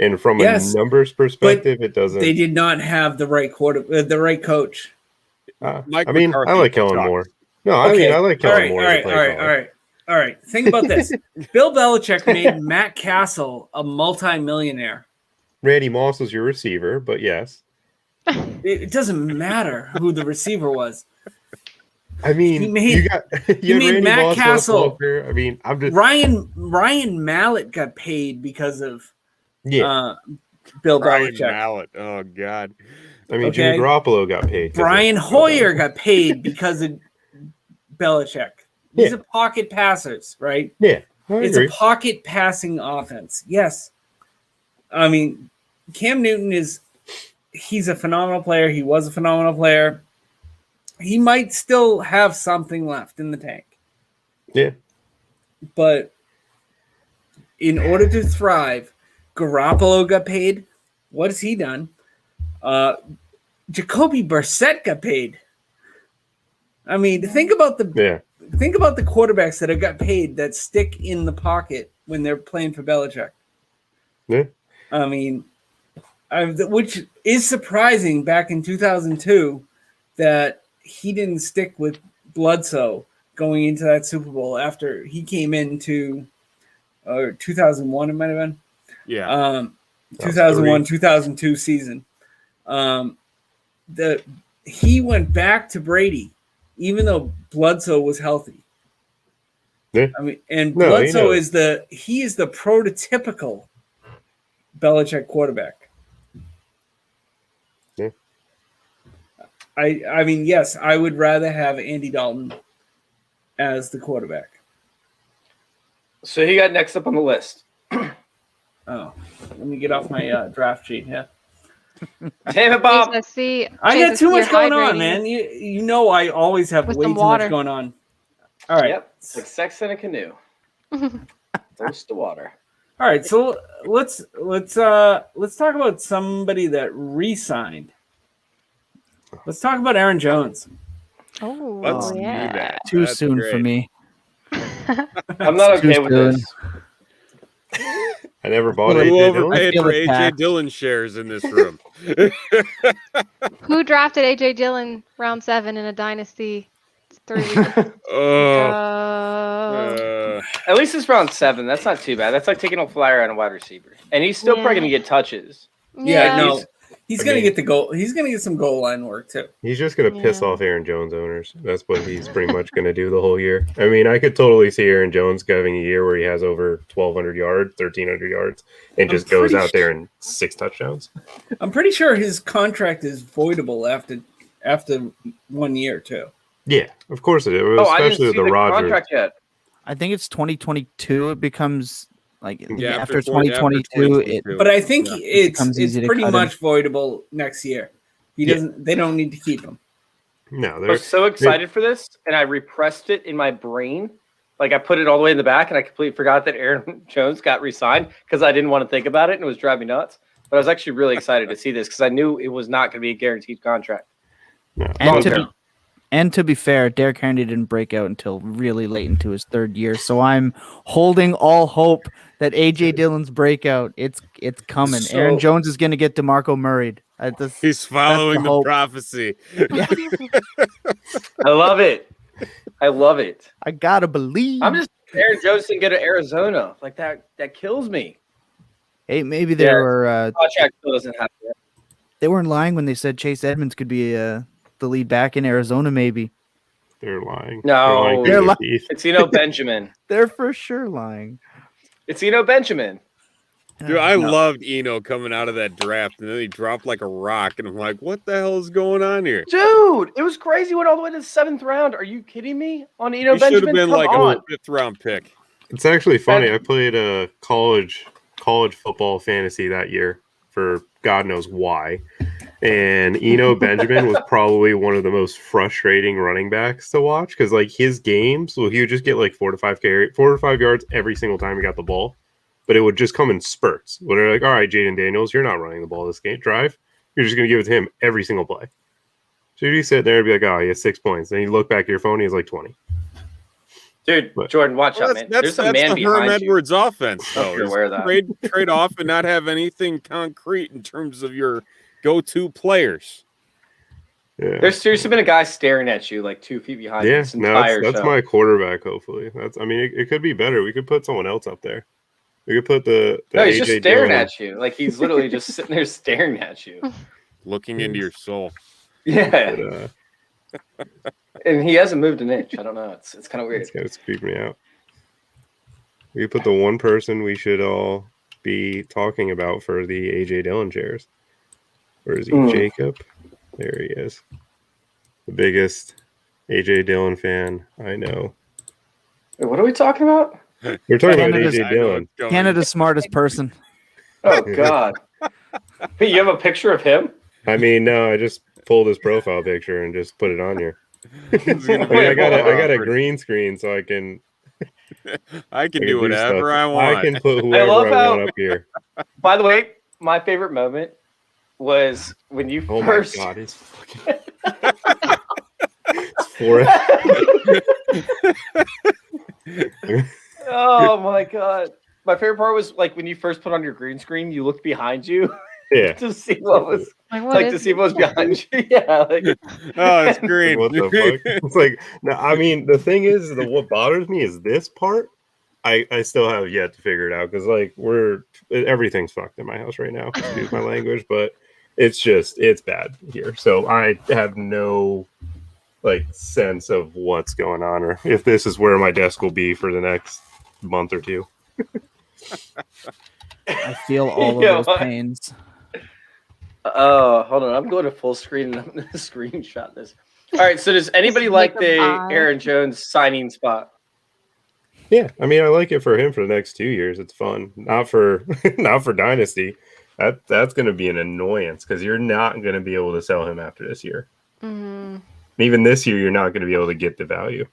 And from Yes, a numbers perspective, it doesn't. They did not have the right the right coach. Mike I mean, McCarthy I like Kellen sucks. Moore. No, I mean, I like Kellen Moore as a play all caller. right. Think about this. Bill Belichick made Matt Castle a multi-millionaire. Randy Moss was your receiver, but yes. It doesnn matter who the receiver was. I mean, He made Matt Moss, Castle. Walker. I mean, I'm just Ryan Mallett got paid because of Bill Ryan Belichick. Mallett. Oh God. I mean, Jimmy Garoppolo got paid. Brian Hoyer got paid because of Belichick. These are pocket passers, right? Yeah, it's a pocket passing offense. Yes. I mean, Cam Newton he's a phenomenal player. He was a phenomenal player. He might still have something left in the tank. Yeah. But in order to thrive, Garoppolo got paid. What has he done? Jacoby Brissett got paid. I mean, think about the quarterbacks that have got paid that stick in the pocket when they're playing for Belichick. Yeah. I mean, which is surprising back in 2002 that he didn't stick with Bledsoe going into that Super Bowl after he came into 2001, it might have been. Yeah. 2001, 2002 season. He went back to Brady, even though Bledsoe was healthy. Yeah. I mean, and Bledsoe is the prototypical Belichick quarterback. Yeah. I mean, yes, I would rather have Andy Dalton as the quarterback. So he got next up on the list. Oh, let me get off my draft sheet. Yeah. Damn it, Bob. I got too much going on, man. You know I always have way too much going on. All right. Yep. It's like sex in a canoe. Close to water. All right, so let's talk about somebody that re-signed. Let's talk about Aaron Jones. Oh, Let's do that. Too That's soon great. for me. I'm not okay with this. I never bought Who AJ Dillon. overpaid feel for AJ attacked. Dillon shares in this room? Who drafted AJ Dillon round 7 in a dynasty 3 weeks Oh. ago? At least it's round 7. That's not too bad. That's like taking a flyer on a wide receiver. And he's still probably going to get touches. Yeah, no. He's going to get the goal. He's going to get some goal line work too. He's just going to piss off Aaron Jones owners. That's what he's pretty much going to do the whole year. I mean, I could totally see Aaron Jones having a year where he has over 1,200 yards, 1,300 yards, and just goes out there and 6 touchdowns. I'm pretty sure his contract is voidable after 1 year too. Yeah, of course it is. I didn't Especially see with the Rodgers. contract yet. I think it's 2022. It becomes like Yeah, after after 2022. But I think it's easy to pretty cut much voidable next year. He doesn't. They don't need to keep him. No, I was so excited for this, and I repressed it in my brain. Like I put it all the way in the back, and I completely forgot that Aaron Jones got re-signed because I didn't want to think about it, and it was driving me nuts. But I was actually really excited to see this because I knew it was not going to be a guaranteed contract. No. And to be fair, Derrick Henry didn't break out until really late into his 3rd year. So I'm holding all hope that AJ Dillon's breakout. It's coming. So- Aaron Jones is going to get DeMarco Murray'd. He's following the hope. prophecy. I love it. I love it. I gotta believe. I'm just Aaron Jones didn't go to Arizona. Like that kills me. Hey, maybe they were Contract still doesn't have it. they weren't lying when they said Chase Edmonds could be the lead back in Arizona. Maybe They're lying. No. They're lying. It's Benjamin. they're for sure lying. It's Benjamin. Dude, I loved Eno coming out of that draft, and then he dropped like a rock, and I'm like, what the hell is going on here? Dude, it was crazy. Went all the way to the 7th round. Are you kidding me? On He Benjamin? should have been Come like on. a 5th round pick. It's actually funny. I played a college football fantasy that year for God knows why. And Eno Benjamin was probably one of the most frustrating running backs to watch because like his games, he would just get like 4 to 5 yards every single time he got the ball. But it would just come in spurts. Where they're like, all right, Jaden Daniels, you're not running the ball this game. Drive. You're just going to give it to him every single play. So you sit there and be like, oh, he has 6 points. Then you look back at your phone, he has like 20. Dude, But- Jordan, watch Well, out, man. There's a man the Herm behind you. Edwards offense, I don't know though. if you're is aware of that. trade off and not have anything concrete in terms of your go-to players. Yeah. There's seriously been a guy staring at you like 2 feet behind you Yeah, this no, entire that's show. my quarterback. Hopefully, it could be better. We could put someone else up there. We could put the No, he's AJ just staring Dillon. at you. Like he's literally just sitting there staring at you. Looking into your soul. Yeah. But, And he hasn't moved an inch. I don't know. It's kind of weird. it's gonna creep me out. We could put the one person we should all be talking about for the AJ Dillon chairs. Where is he? Jacob? There he is. The biggest AJ Dillon fan I know. Wait, what are we talking about? We're talking about Canada's- AJ Dillon. Canada's smartest person. Oh God. Hey, you have a picture of him? I mean, no, I just pulled his profile picture and just put it on here. It's gonna I mean, I got a awkward. green screen so I can I can do whatever stuff. I want. I can put whoever love I how- want up here. By the way, my favorite moment was when you Oh first. my god, it's fucking it's 4 Oh my God. My favorite part was like when you first put on your green screen, you looked behind you yeah. to see what was What like is to see what was behind you. Yeah, like Oh, it's green. What the fuck? It's like no, I mean the thing is what bothers me is this part. I still have yet to figure it out because like everything's fucked in my house right now. Excuse my language, but it's bad here. So I have no like sense of what's going on or if this is where my desk will be for the next month or two. I feel all of Yeah, those what? pains. oh, hold on. I'm going to full screen and I'm gonna screenshot this. All right, so does anybody like the Aaron Jones signing spot? Yeah, I mean I like it for him for the next 2 years. It's fun. Not for Dynasty. That's going to be an annoyance because you're not going to be able to sell him after this year. Mhm. Even this year, you're not going to be able to get the value.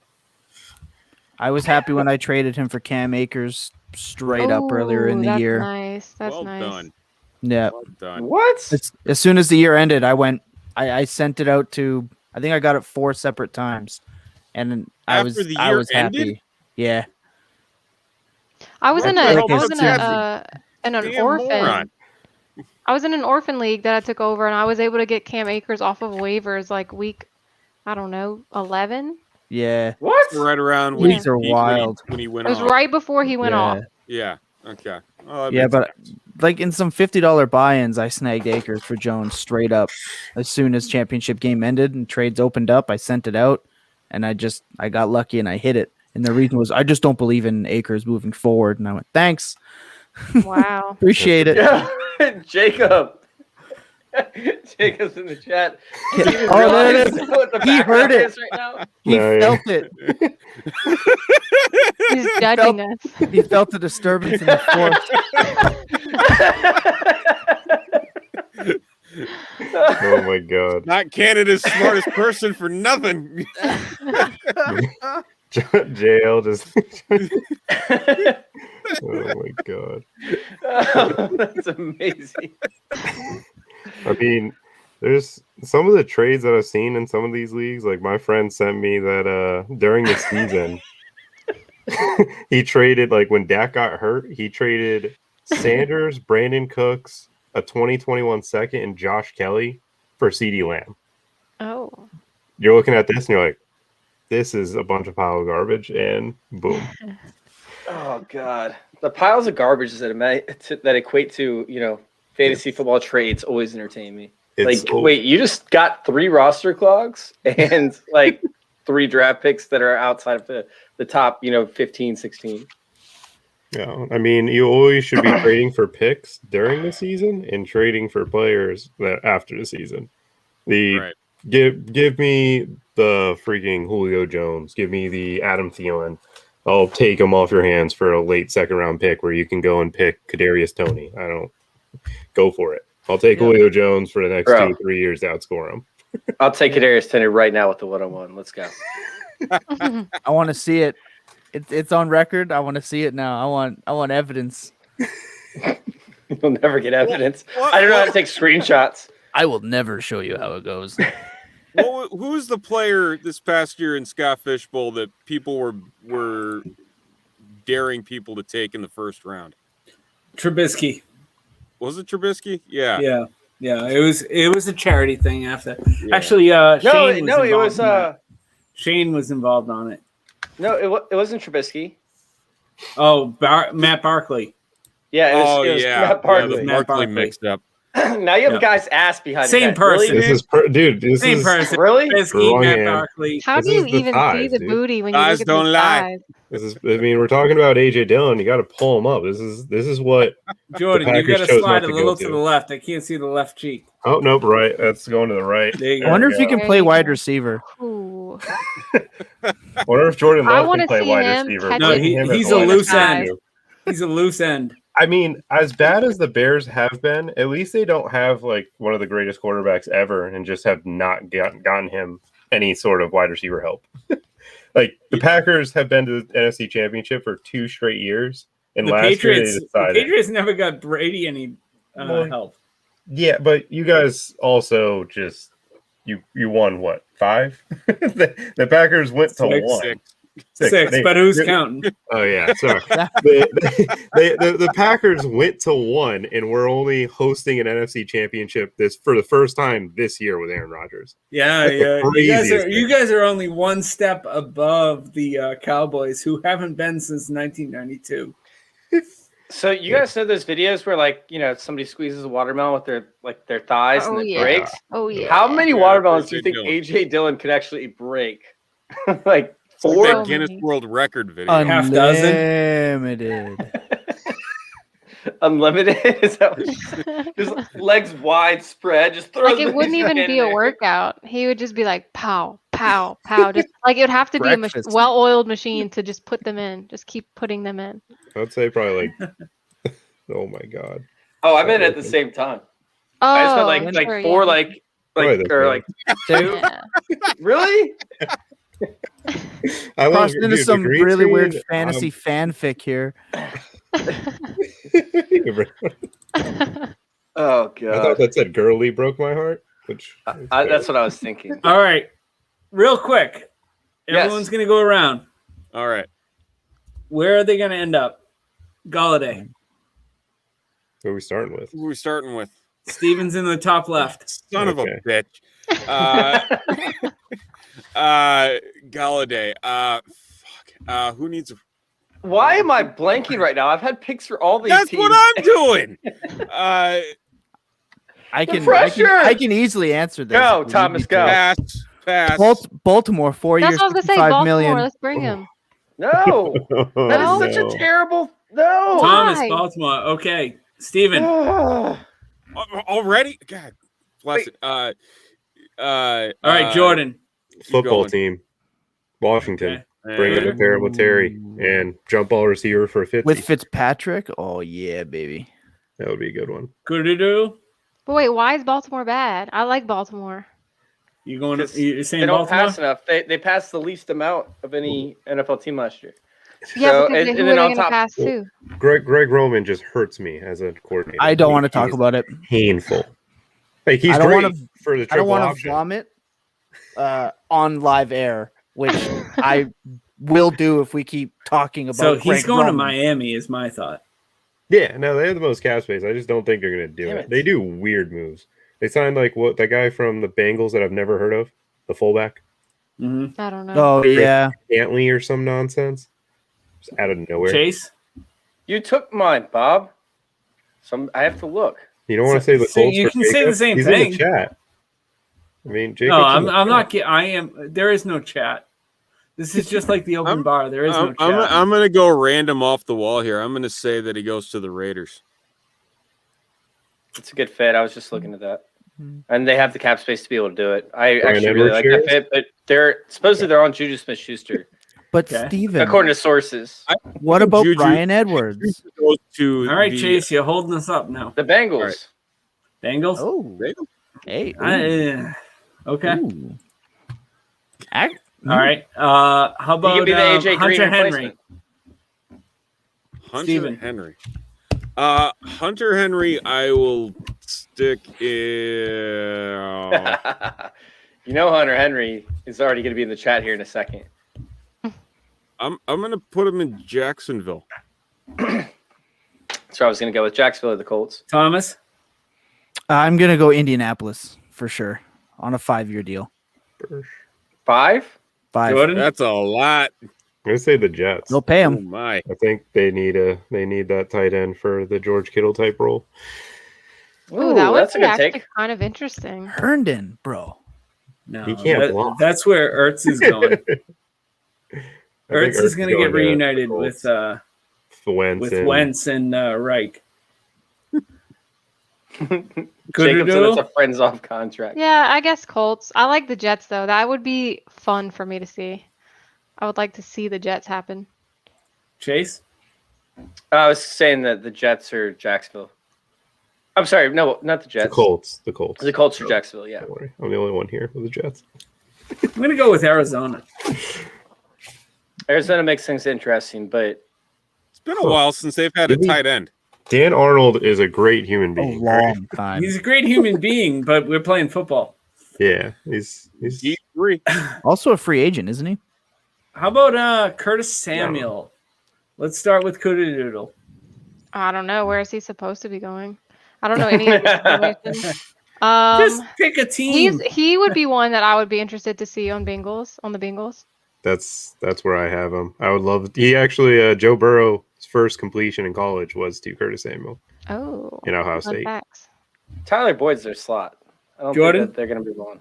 I was happy when I traded him for Cam Akers straight up earlier in Ooh, the that's year. Nice. That's Well nice. done. Yeah. Well done. What? As soon as the year ended, I sent it out to, I think I got it 4 separate times. And I was After the I year was happy. ended? Yeah. I was What in the a hell I was does in that an Damn orphan. moron. I was in an orphan league that I took over, and I was able to get Cam Akers off of waivers like week, I don't know, 11. Yeah. What? Right around when Weeks are wild. when he went It was off. right before he went Yeah. off. Yeah. Okay. Oh, that Yeah, makes but sense. like in some $50 buy-ins, I snagged Akers for Jones straight up. As soon as championship game ended and trades opened up, I sent it out, and I got lucky and I hit it. And the reason was I just don't believe in Akers moving forward. And I went, thanks, Wow. appreciate it. Yeah, Jacob. Jacob's in the chat. Yeah. Do you Oh, there realize it is. what the He heard background it. is right now? He No, yeah. felt it. He's judging us. He felt the disturbance in the force. Oh my god. Not Canada's smartest person for nothing. JL just. Oh my god. Oh, that's amazing. I mean, there's some of the trades that I've seen in some of these leagues. Like my friend sent me that during the season, he traded like when Dak got hurt, he traded Sanders, Brandon Cooks, a 2021 second, and Josh Kelly for CeeDee Lamb. Oh. You're looking at this and you're like, this is a bunch of pile of garbage, and boom. Oh God, the piles of garbage that equate to fantasy football trades always entertain me. It's Like, wait, you just got 3 roster clogs and like 3 draft picks that are outside of the top 15, 16. Yeah, I mean, you always should be trading for picks during the season and trading for players that after the season. Right. Give me the freaking Julio Jones. Give me the Adam Thielen. I'll take them off your hands for a late 2nd round pick where you can go and pick Kadarius Toney. I don't go for it. I'll take Julio Jones for the next 2 or 3 years to outscore him. I'll take Kadarius Toney right now with the 101. Let's go. I want to see it. It's on record. I want to see it now. I want evidence. You'll never get evidence. What? I don't know how to take screenshots. I will never show you how it goes. Who was the player this past year in Scott Fishbowl that people were daring people to take in the first round? Trubisky. Was it Trubisky? Yeah. Yeah. It was a charity thing after. Yeah. Actually, Shane it was Shane was involved on it. No, it wasn't Trubisky. Oh, Matt Barkley. Yeah, it was Matt Barkley. The Matt Barkley Barkley. mixed up. Now you have a guy's ass behind Same your head. person. Really, This is dude. This Same is person. Really? Trubisky, Wrong Matt hand. Barkley. How This do you is the even see thighs, the dude. booty when you Thighs look at don't the lie. thighs? This is. I mean, we're talking about AJ Dillon. You got to pull him up. This is what. Jordan, you Packers got to chose slide not a to little go to to. the left. I can't see the left cheek. Oh nope, right. That's going to the right. There you I go. wonder if you Yeah. can There play you wide go. receiver. Ooh. Wonder if Jordan I Love wanna can play see wide him receiver. catch No, Putting him as he's the a wide loose receiver end. too. He's a loose end. I mean, as bad as the Bears have been, at least they don't have like one of the greatest quarterbacks ever, and just have not gotten him any sort of wide receiver help. Like the Packers have been to the NFC Championship for 2 straight years, and The last year they Patriots, decided. never got Brady any help. Yeah, but you guys also just you won what 5? The Packers went to 1. 6, but who's counting? Oh yeah, sorry. The Packers went to 1, and we're only hosting an NFC Championship for the first time this year with Aaron Rodgers. Yeah, That's the yeah. craziest You thing. guys are only one step above the Cowboys, who haven't been since 1992. So you guys know those videos where somebody squeezes a watermelon with their thighs and it breaks? Oh yeah. How many Yeah, watermelons do you AJ think Dillon. AJ Dillon could actually break? Like That 4? Guinness many. World Record video. Half dozen? Unlimited. Unlimited? Is that what just legs wide spread, just throw Like it wouldn't even be a workout. He would just be like pow, pow, pow. Just like it would have to be a Breakfast. well-oiled machine to just put them in. Just keep putting them in. I'd say probably like. Oh my god! Oh, I meant at the same time. Oh, I just meant like sure, 4, yeah. like Probably or the like Two. Yeah. really? I love Crossed into dude, some the green really weird screen, fantasy fanfic here. Oh I thought god. that said "girly" broke my heart, which That's what I was thinking. All right, real quick. Yes. Everyone's going to go around. All right. Where are they going to end up? Galladay. Who are we starting with? Who are we starting with? Steven's in the top left. Son of a Okay. bitch. Galladay. Fuck. Who needs a Why am I blanking right now? I've had picks for all these That's teams. what I'm doing. I can pressure! I can easily answer this. Go, if we Thomas, need go. to. Pass. Baltimore, 4 That's years, what I was gonna say. 55 Baltimore. million. Let's bring him. No, that is No. such a terrible. No. Thomas, Why? Baltimore. Okay. Steven. Already? God bless it. All right, Jordan. Football going. team, Washington. Okay. Bring in a terrible Terry and jump ball receiver for 50. With Fitzpatrick? Oh, yeah, baby. That would be a good one. Cooterdoodle. But wait, why is Baltimore bad? I like Baltimore. You going? Because You're saying They don't Baltimore? pass enough. They passed the least amount of any NFL team last year. Yeah, So, because and who then are on they going to top- pass to? Greg Roman just hurts me as a coordinator. I don't want to talk He's about it. painful. Like he's I don't great wanna- for the I don't triple want to option. vomit on live air, which I will do if we keep talking about So he's Greg going to Roman. Miami, is my thought. Yeah, no, they have the most cap space. I just don't think they're going to do Damn it. it. They do weird moves. They signed like that guy from the Bengals that I've never heard of, the fullback, Mm-hmm. I don't know. Oh, yeah. Antley or some nonsense, just out of nowhere. Chase. You took mine, Bob. So I have to look. You don't want to say the So Colts. you for can say Jacob? the same He's thing. in the chat. I mean, Jacob's No, in the I'm not. chat. I am. There is no chat. This is just like the open bar. There is no chat. I'm going to go random off the wall here. I'm going to say that he goes to the Raiders. It's a good fit. I was just looking at that. Mm-hmm. And they have the cap space to be able to do it. I Brian actually really like Edwards that fit, but they're supposedly they're on Juju Smith-Schuster, But Okay. Steven, according to sources. what about Juju- Brian Edwards? Goes to All right, the- Chase, you're holding us up now. The Bengals. All right. Bengals. Oh, hey. Okay. Ooh. All right. How He about could be the AJ Green Hunter Henry? replacement. Hunter Steven. Henry. Hunter Henry, I will stick in. You know, Hunter Henry is already going to be in the chat here in a second. I'm gonna put him in Jacksonville. So I was going to go with Jacksonville or the Colts. Thomas? I'm gonna go Indianapolis for sure on a 5-year deal. 5? 5. Jordan? That's a lot. I'm gonna say the Jets. They'll pay Oh him. my! I think they need that tight end for the George Kittle type role. Ooh, that would that's a be good actually take. kind of interesting. Herndon, bro. No, He can't block. that's where Ertz is going. I think Ertz is going to get going reunited the with Colts. Wentz and Reich. Jacob said it's a friends off contract. Yeah, I guess Colts. I like the Jets though. That would be fun for me to see. I would like to see the Jets happen. Chase? I was saying that the Jets or Jacksonville. I'm sorry, no, not the Jets. The Colts. The Colts or Jacksonville, yeah. Don't worry. I'm the only one here with the Jets. I'm going to go with Arizona. Arizona makes things interesting, but It's been a while since they've had a tight end. Dan Arnold is a great human A being. right? long time. He's a great human being, but we're playing football. Yeah, he's E3. Also a free agent, isn't he? How about Curtis Samuel? Let's start with Cooterdoodle. I don't know. Where is he supposed to be going? I don't know any of the information. Just pick a team. He would be one that I would be interested to see on the Bengals. that's where I have him. I would love. He actually Joe Burrow's first completion in college was to Curtis Samuel Oh, in Ohio fun State. facts. Tyler Boyd's their slot. I don't Jordan? think that they're going to be one.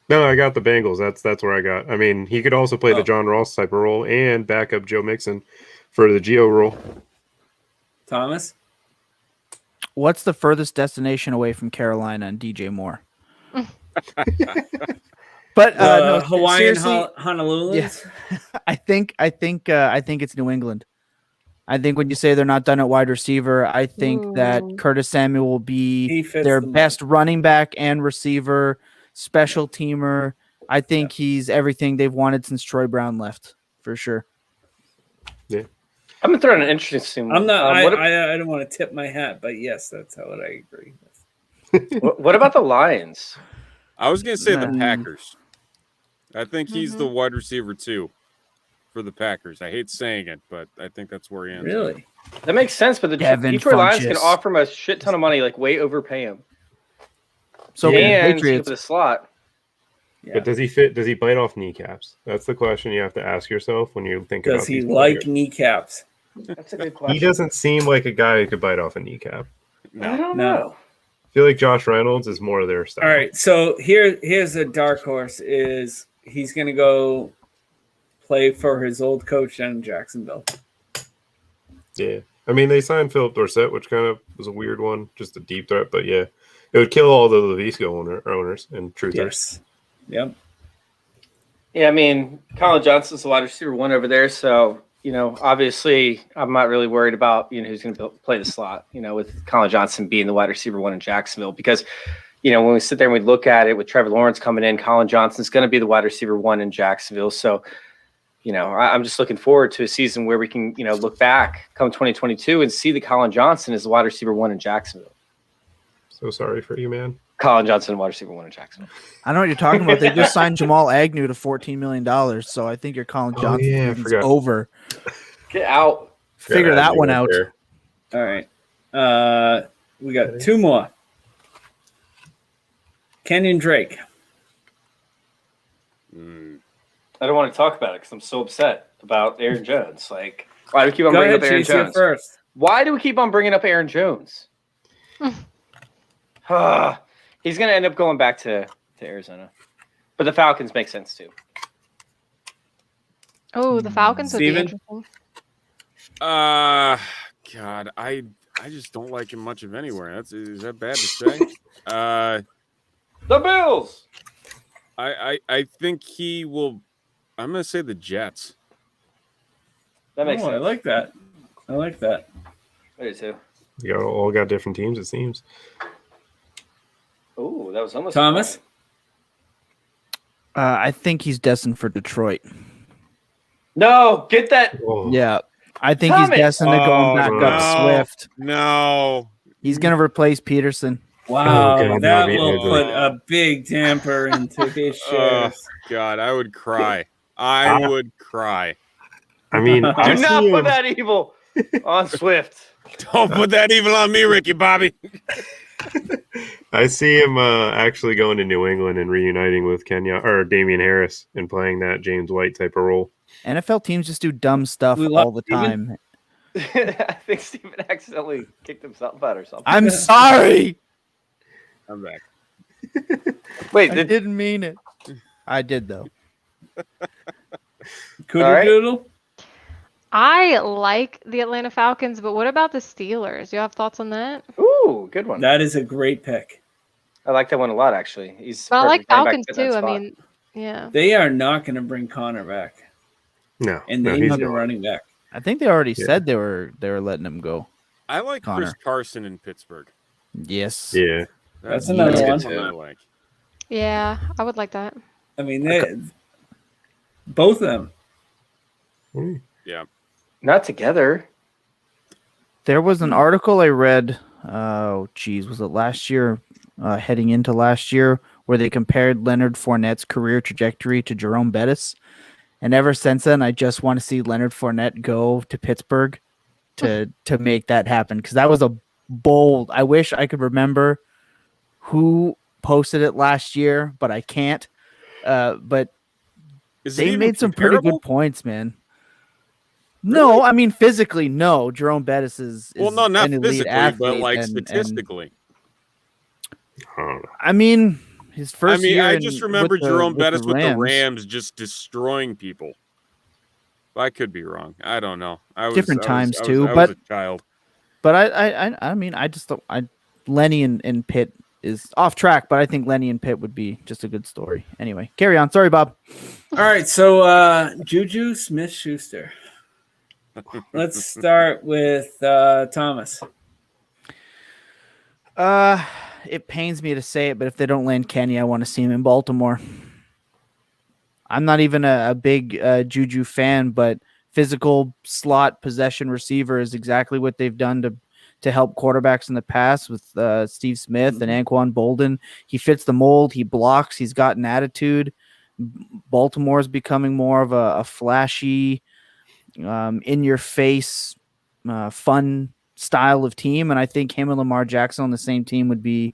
No, I got the Bengals. That's where I got. I mean, he could also play Oh. the John Ross type of role and back up Joe Mixon for the Geo role. Thomas? What's the furthest destination away from Carolina and DJ Moore? But no, Hawaiian seriously, Honolulu. Yeah. I think it's New England. I think when you say they're not done at wide receiver, I think that Ooh. Curtis Samuel will He be fits their the mold. best running back and receiver, special teamer. I think he's everything they've wanted since Troy Brown left, for sure. I'm going to throw in an interesting one. I'm not. What, I don't want to tip my hat, but yes, that's how I agree. what about the Lions? I was gonna say the Mm. Packers. I think he's the wide receiver too for the Packers. I hate saying it, but I think that's where he ends. Really? That makes sense, but the Devin Detroit Lions can Funchess. offer him a shit ton of money, like way overpay him. So can the and Patriots. for the slot. Yeah. But does he fit? Does he bite off kneecaps? That's the question you have to ask yourself when you think about. Does he these like players. kneecaps? That's a good question. He doesn't seem like a guy who could bite off a kneecap. I don't No. know. I feel like Josh Reynolds is more of their style. All right. So here's a dark horse. Is he's going to go play for his old coach down in Jacksonville? Yeah. I mean, they signed Philip Dorsett, which kind of was a weird one, just a deep threat. But yeah, it would kill all the Lavisco owners and truthers. Yes. Yep. Yeah, I mean, Colin Johnson's the wide receiver one over there, so obviously, I'm not really worried about who's going to play the slot. With Colin Johnson being the wide receiver one in Jacksonville, because when we sit there and we look at it with Trevor Lawrence coming in, Colin Johnson's going to be the wide receiver one in Jacksonville. So, I'm just looking forward to a season where we can look back come 2022 and see that Colin Johnson is the wide receiver one in Jacksonville. So sorry for you, man. Colin Johnson, wide receiver one in Jacksonville. I know what you're talking about. They just signed Jamal Agnew to $14 million. So I think your Colin Johnson yeah, I season's forgot. over. Get out. Figure Yeah, that one right out. there. All right. We got two more. Kenyon Drake. I don't want to talk about it because I'm so upset about Aaron Jones. Like, why do we keep on Go bringing ahead, up Aaron Chase. You're Jones? first. Why do we keep on bringing up Aaron Jones? He's going to end up going back to Arizona. But the Falcons make sense too. Oh, the Falcons would be Steven? interesting. God, I just don't like him much of anywhere. Is that bad to say? The Bills. I think he will. I'm gonna say the Jets. That makes I sense. like that. I like that. I do too. You all got different teams, it seems. Ooh, that was almost Thomas? I think he's destined for Detroit. No, get that. Oh, Yeah. I think Thomas! he's destined to go and back no. up Swift. No, He's going to replace Peterson. Wow, God, that that'd be will ugly. put a big damper into his shares. God, I would cry. I would cry. I mean, Do I not see put him. that evil on Swift. Don't put that evil on me, Ricky Bobby. I see him actually going to New England and reuniting with Kenya or Damian Harris and playing that James White type of role. NFL teams just do dumb stuff We love all the Steven. time. I think Steven accidentally kicked himself out or something. I'm sorry. I'm back. Wait, I didn't mean it. I did though. Cooterdoodle? I like the Atlanta Falcons, but what about the Steelers? You have thoughts on that? ooh, good one. That is a great pick. I like that one a lot, actually. He's But I like perfect running back Falcons to that too. I spot. mean, yeah. They are not going to bring Connor back, No, and no, they he's need a gone. running back. I think they already Yeah. said they were letting him go. I like Chris Connor. Carson in Pittsburgh. Yes. Yeah, That's another that's one. I like. Yeah, I would like that. I mean, both of them. Mm. Not together. There was an article I read. Oh, geez, was it last year? Heading into last year, where they compared Leonard Fournette's career trajectory to Jerome Bettis, and ever since then, I just want to see Leonard Fournette go to Pittsburgh to make that happen, because that was a bold. I wish I could remember who posted it last year, but I can't. But Is it they even made some pretty comparable? good points, man. No, I mean physically, no. Jerome Bettis is Well, no, not an elite physically, athlete, but like and statistically. I don't know. I mean, his first I mean, year. I just remember Jerome Bettis with the Rams. Rams just destroying people. I could be wrong. I don't know. Different times, too, I but- was a child. But I mean, I just don't. Lenny and Pitt is off track, but I think Lenny and Pitt would be just a good story. Anyway, carry on. Sorry, Bob. All right, so Juju Smith-Schuster. Let's start with Thomas. It pains me to say it, but if they don't land Kenny, I want to see him in Baltimore. I'm not even a big Juju fan, but physical slot possession receiver is exactly what they've done to help quarterbacks in the past with Steve Smith and Anquan Bolden. He fits the mold. He blocks. He's got an attitude. Baltimore is becoming more of a flashy, in-your-face, fun style of team, and I think him and Lamar Jackson on the same team would be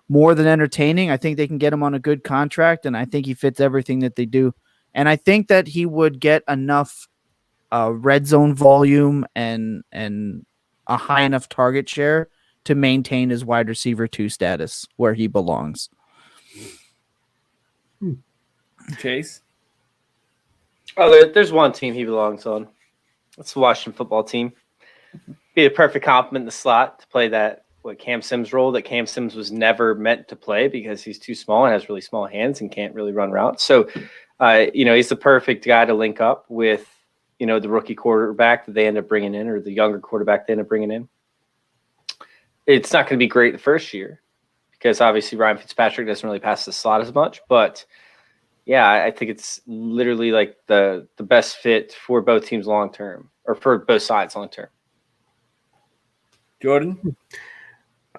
more than entertaining. I think they can get him on a good contract, and I think he fits everything that they do. And I think that he would get enough red zone volume and a high enough target share to maintain his wide receiver 2 status where he belongs. Chase. Oh, there's one team he belongs on. It's the Washington football team. Be a perfect complement in the slot to play that Cam Sims role that Cam Sims was never meant to play because he's too small and has really small hands and can't really run routes. So, he's the perfect guy to link up with, the rookie quarterback that they end up bringing in or the younger quarterback they end up bringing in. It's not going to be great the first year because obviously Ryan Fitzpatrick doesn't really pass the slot as much, but yeah, I think it's literally like the best fit for both teams long term or for both sides long term. Jordan.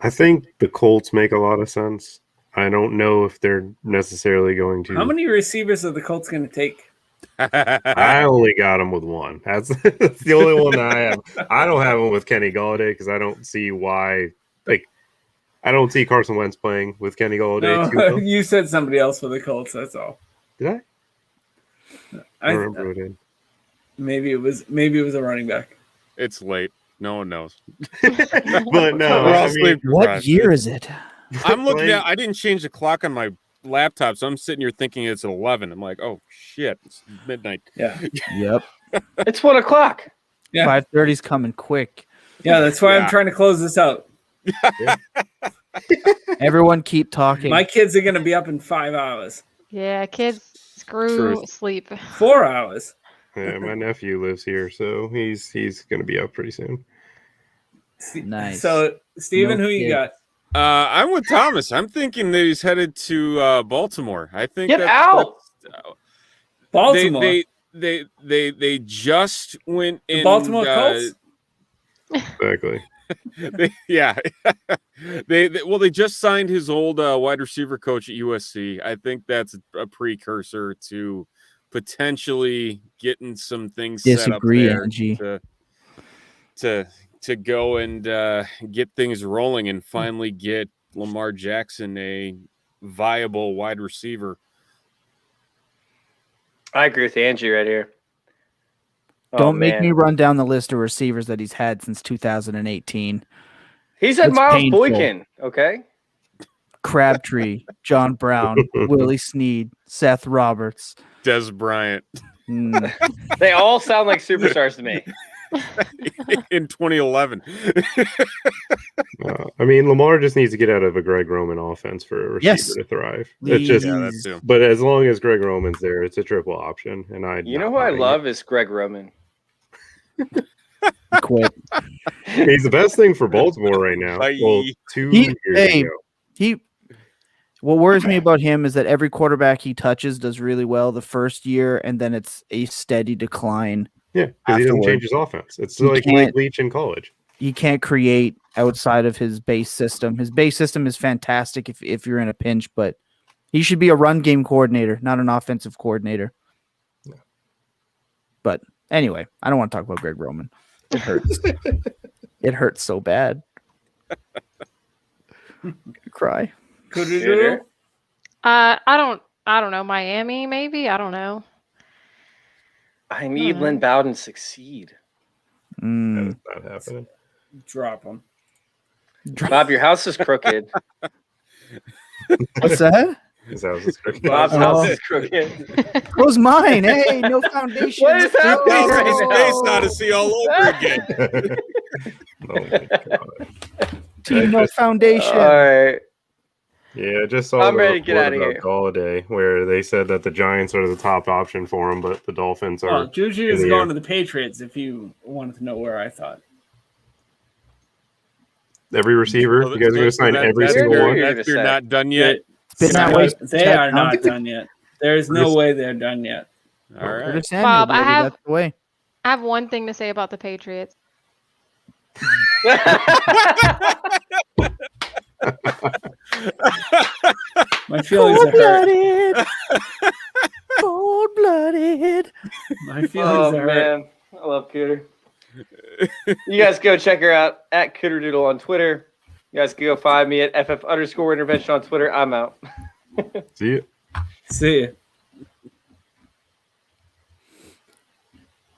I think the Colts make a lot of sense. I don't know if they're necessarily going to. How many receivers are the Colts going to take? I only got him with one. That's the only one that I have. I don't have him with Kenny Golladay because I don't see why. I don't see Carson Wentz playing with Kenny Golladay. No, you said somebody else for the Colts. That's all. Did I? I don't remember who did. Maybe it was a running back. It's late. No one knows. But no, We're all I mean, sleep What deprived. year is it? I'm looking Playing- at. I didn't change the clock on my laptop, so I'm sitting here thinking it's 11. I'm like, oh shit, it's midnight. Yeah. Yep. It's 1 o'clock. Yeah. 5:30's coming quick. Yeah, that's why Yeah. I'm trying to close this out. Everyone keep talking. My kids are going to be up in 5 hours. Yeah, kids, screw Truth. sleep. 4 hours. Yeah, my nephew lives here, so he's going to be up pretty soon. Nice. So, Steven, No who you kid. got? I'm with Thomas. I'm thinking that he's headed to Baltimore. I think Get out! Baltimore. They just went The in. Baltimore Colts? Exactly. Yeah. They just signed his old wide receiver coach at USC. I think that's a precursor to potentially getting some things set up Disagree, there Angie. to go and get things rolling and finally get Lamar Jackson a viable wide receiver. I agree with Angie right here. Oh, Don't make man. me run down the list of receivers that he's had since 2018. He's had It's Miles painful. Boykin, okay? Crabtree, John Brown, Willie Snead, Seth Roberts. Des Bryant They all sound like superstars to me. in 2011. I mean, Lamar just needs to get out of a Greg Roman offense for a receiver Yes. to thrive. It's just, Yeah, that too. but as long as Greg Roman's there, it's a triple option. And You know who I love is Greg Roman. Quit. He's the best thing for Baltimore right now. Bye. Well, 2 years ago. What worries me about him is that every quarterback he touches does really well the first year, and then it's a steady decline. Yeah, because he doesn't afterward. change his offense. It's He like can't- Mike Leach in college. He can't create outside of his base system. His base system is fantastic if you're in a pinch, but he should be a run game coordinator, not an offensive coordinator. Yeah. But anyway, I don't want to talk about Greg Roman. It hurts. It hurts so bad. Cry. Cooterdoodle? I don't know. Miami, maybe. I don't know. I need Lynn Bowden to succeed. Mm. That's not happening. Drop him. Bob, your house is crooked. What's that? His house is crooked. Bob's Oh. house is crooked. It was mine. Hey, no foundation. What is happening It's right Space now? Odyssey all over again. Oh my God. Team no foundation. All right. Yeah, I just saw I'm the ready to get report outta about here. Galladay where they said that the Giants are the top option for him, but the Dolphins are. Well, Juju is in the going air. to the Patriots if you wanted to know where I thought. Every receiver. You guys are going to sign every that's single your- one. you're That's gonna you're say. not done yet. It's been that way. They are not done yet. There's no way they're done yet. All right. Curtis Samuel, Bob, I baby, have- that's the way. I have one thing to say about the Patriots. My feelings are hurt. Cold-blooded. Cold-blooded. My feelings Oh, are hurt. man. I love Cooter. You guys go check her out at Cooterdoodle on Twitter. You guys can go find me at FF_intervention on Twitter. I'm out. See you. See ya.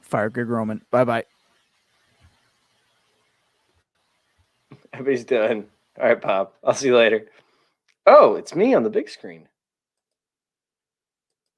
Fire Greg Roman. Bye-bye. Everybody's done. All right, Bob. I'll see you later. Oh, it's me on the big screen.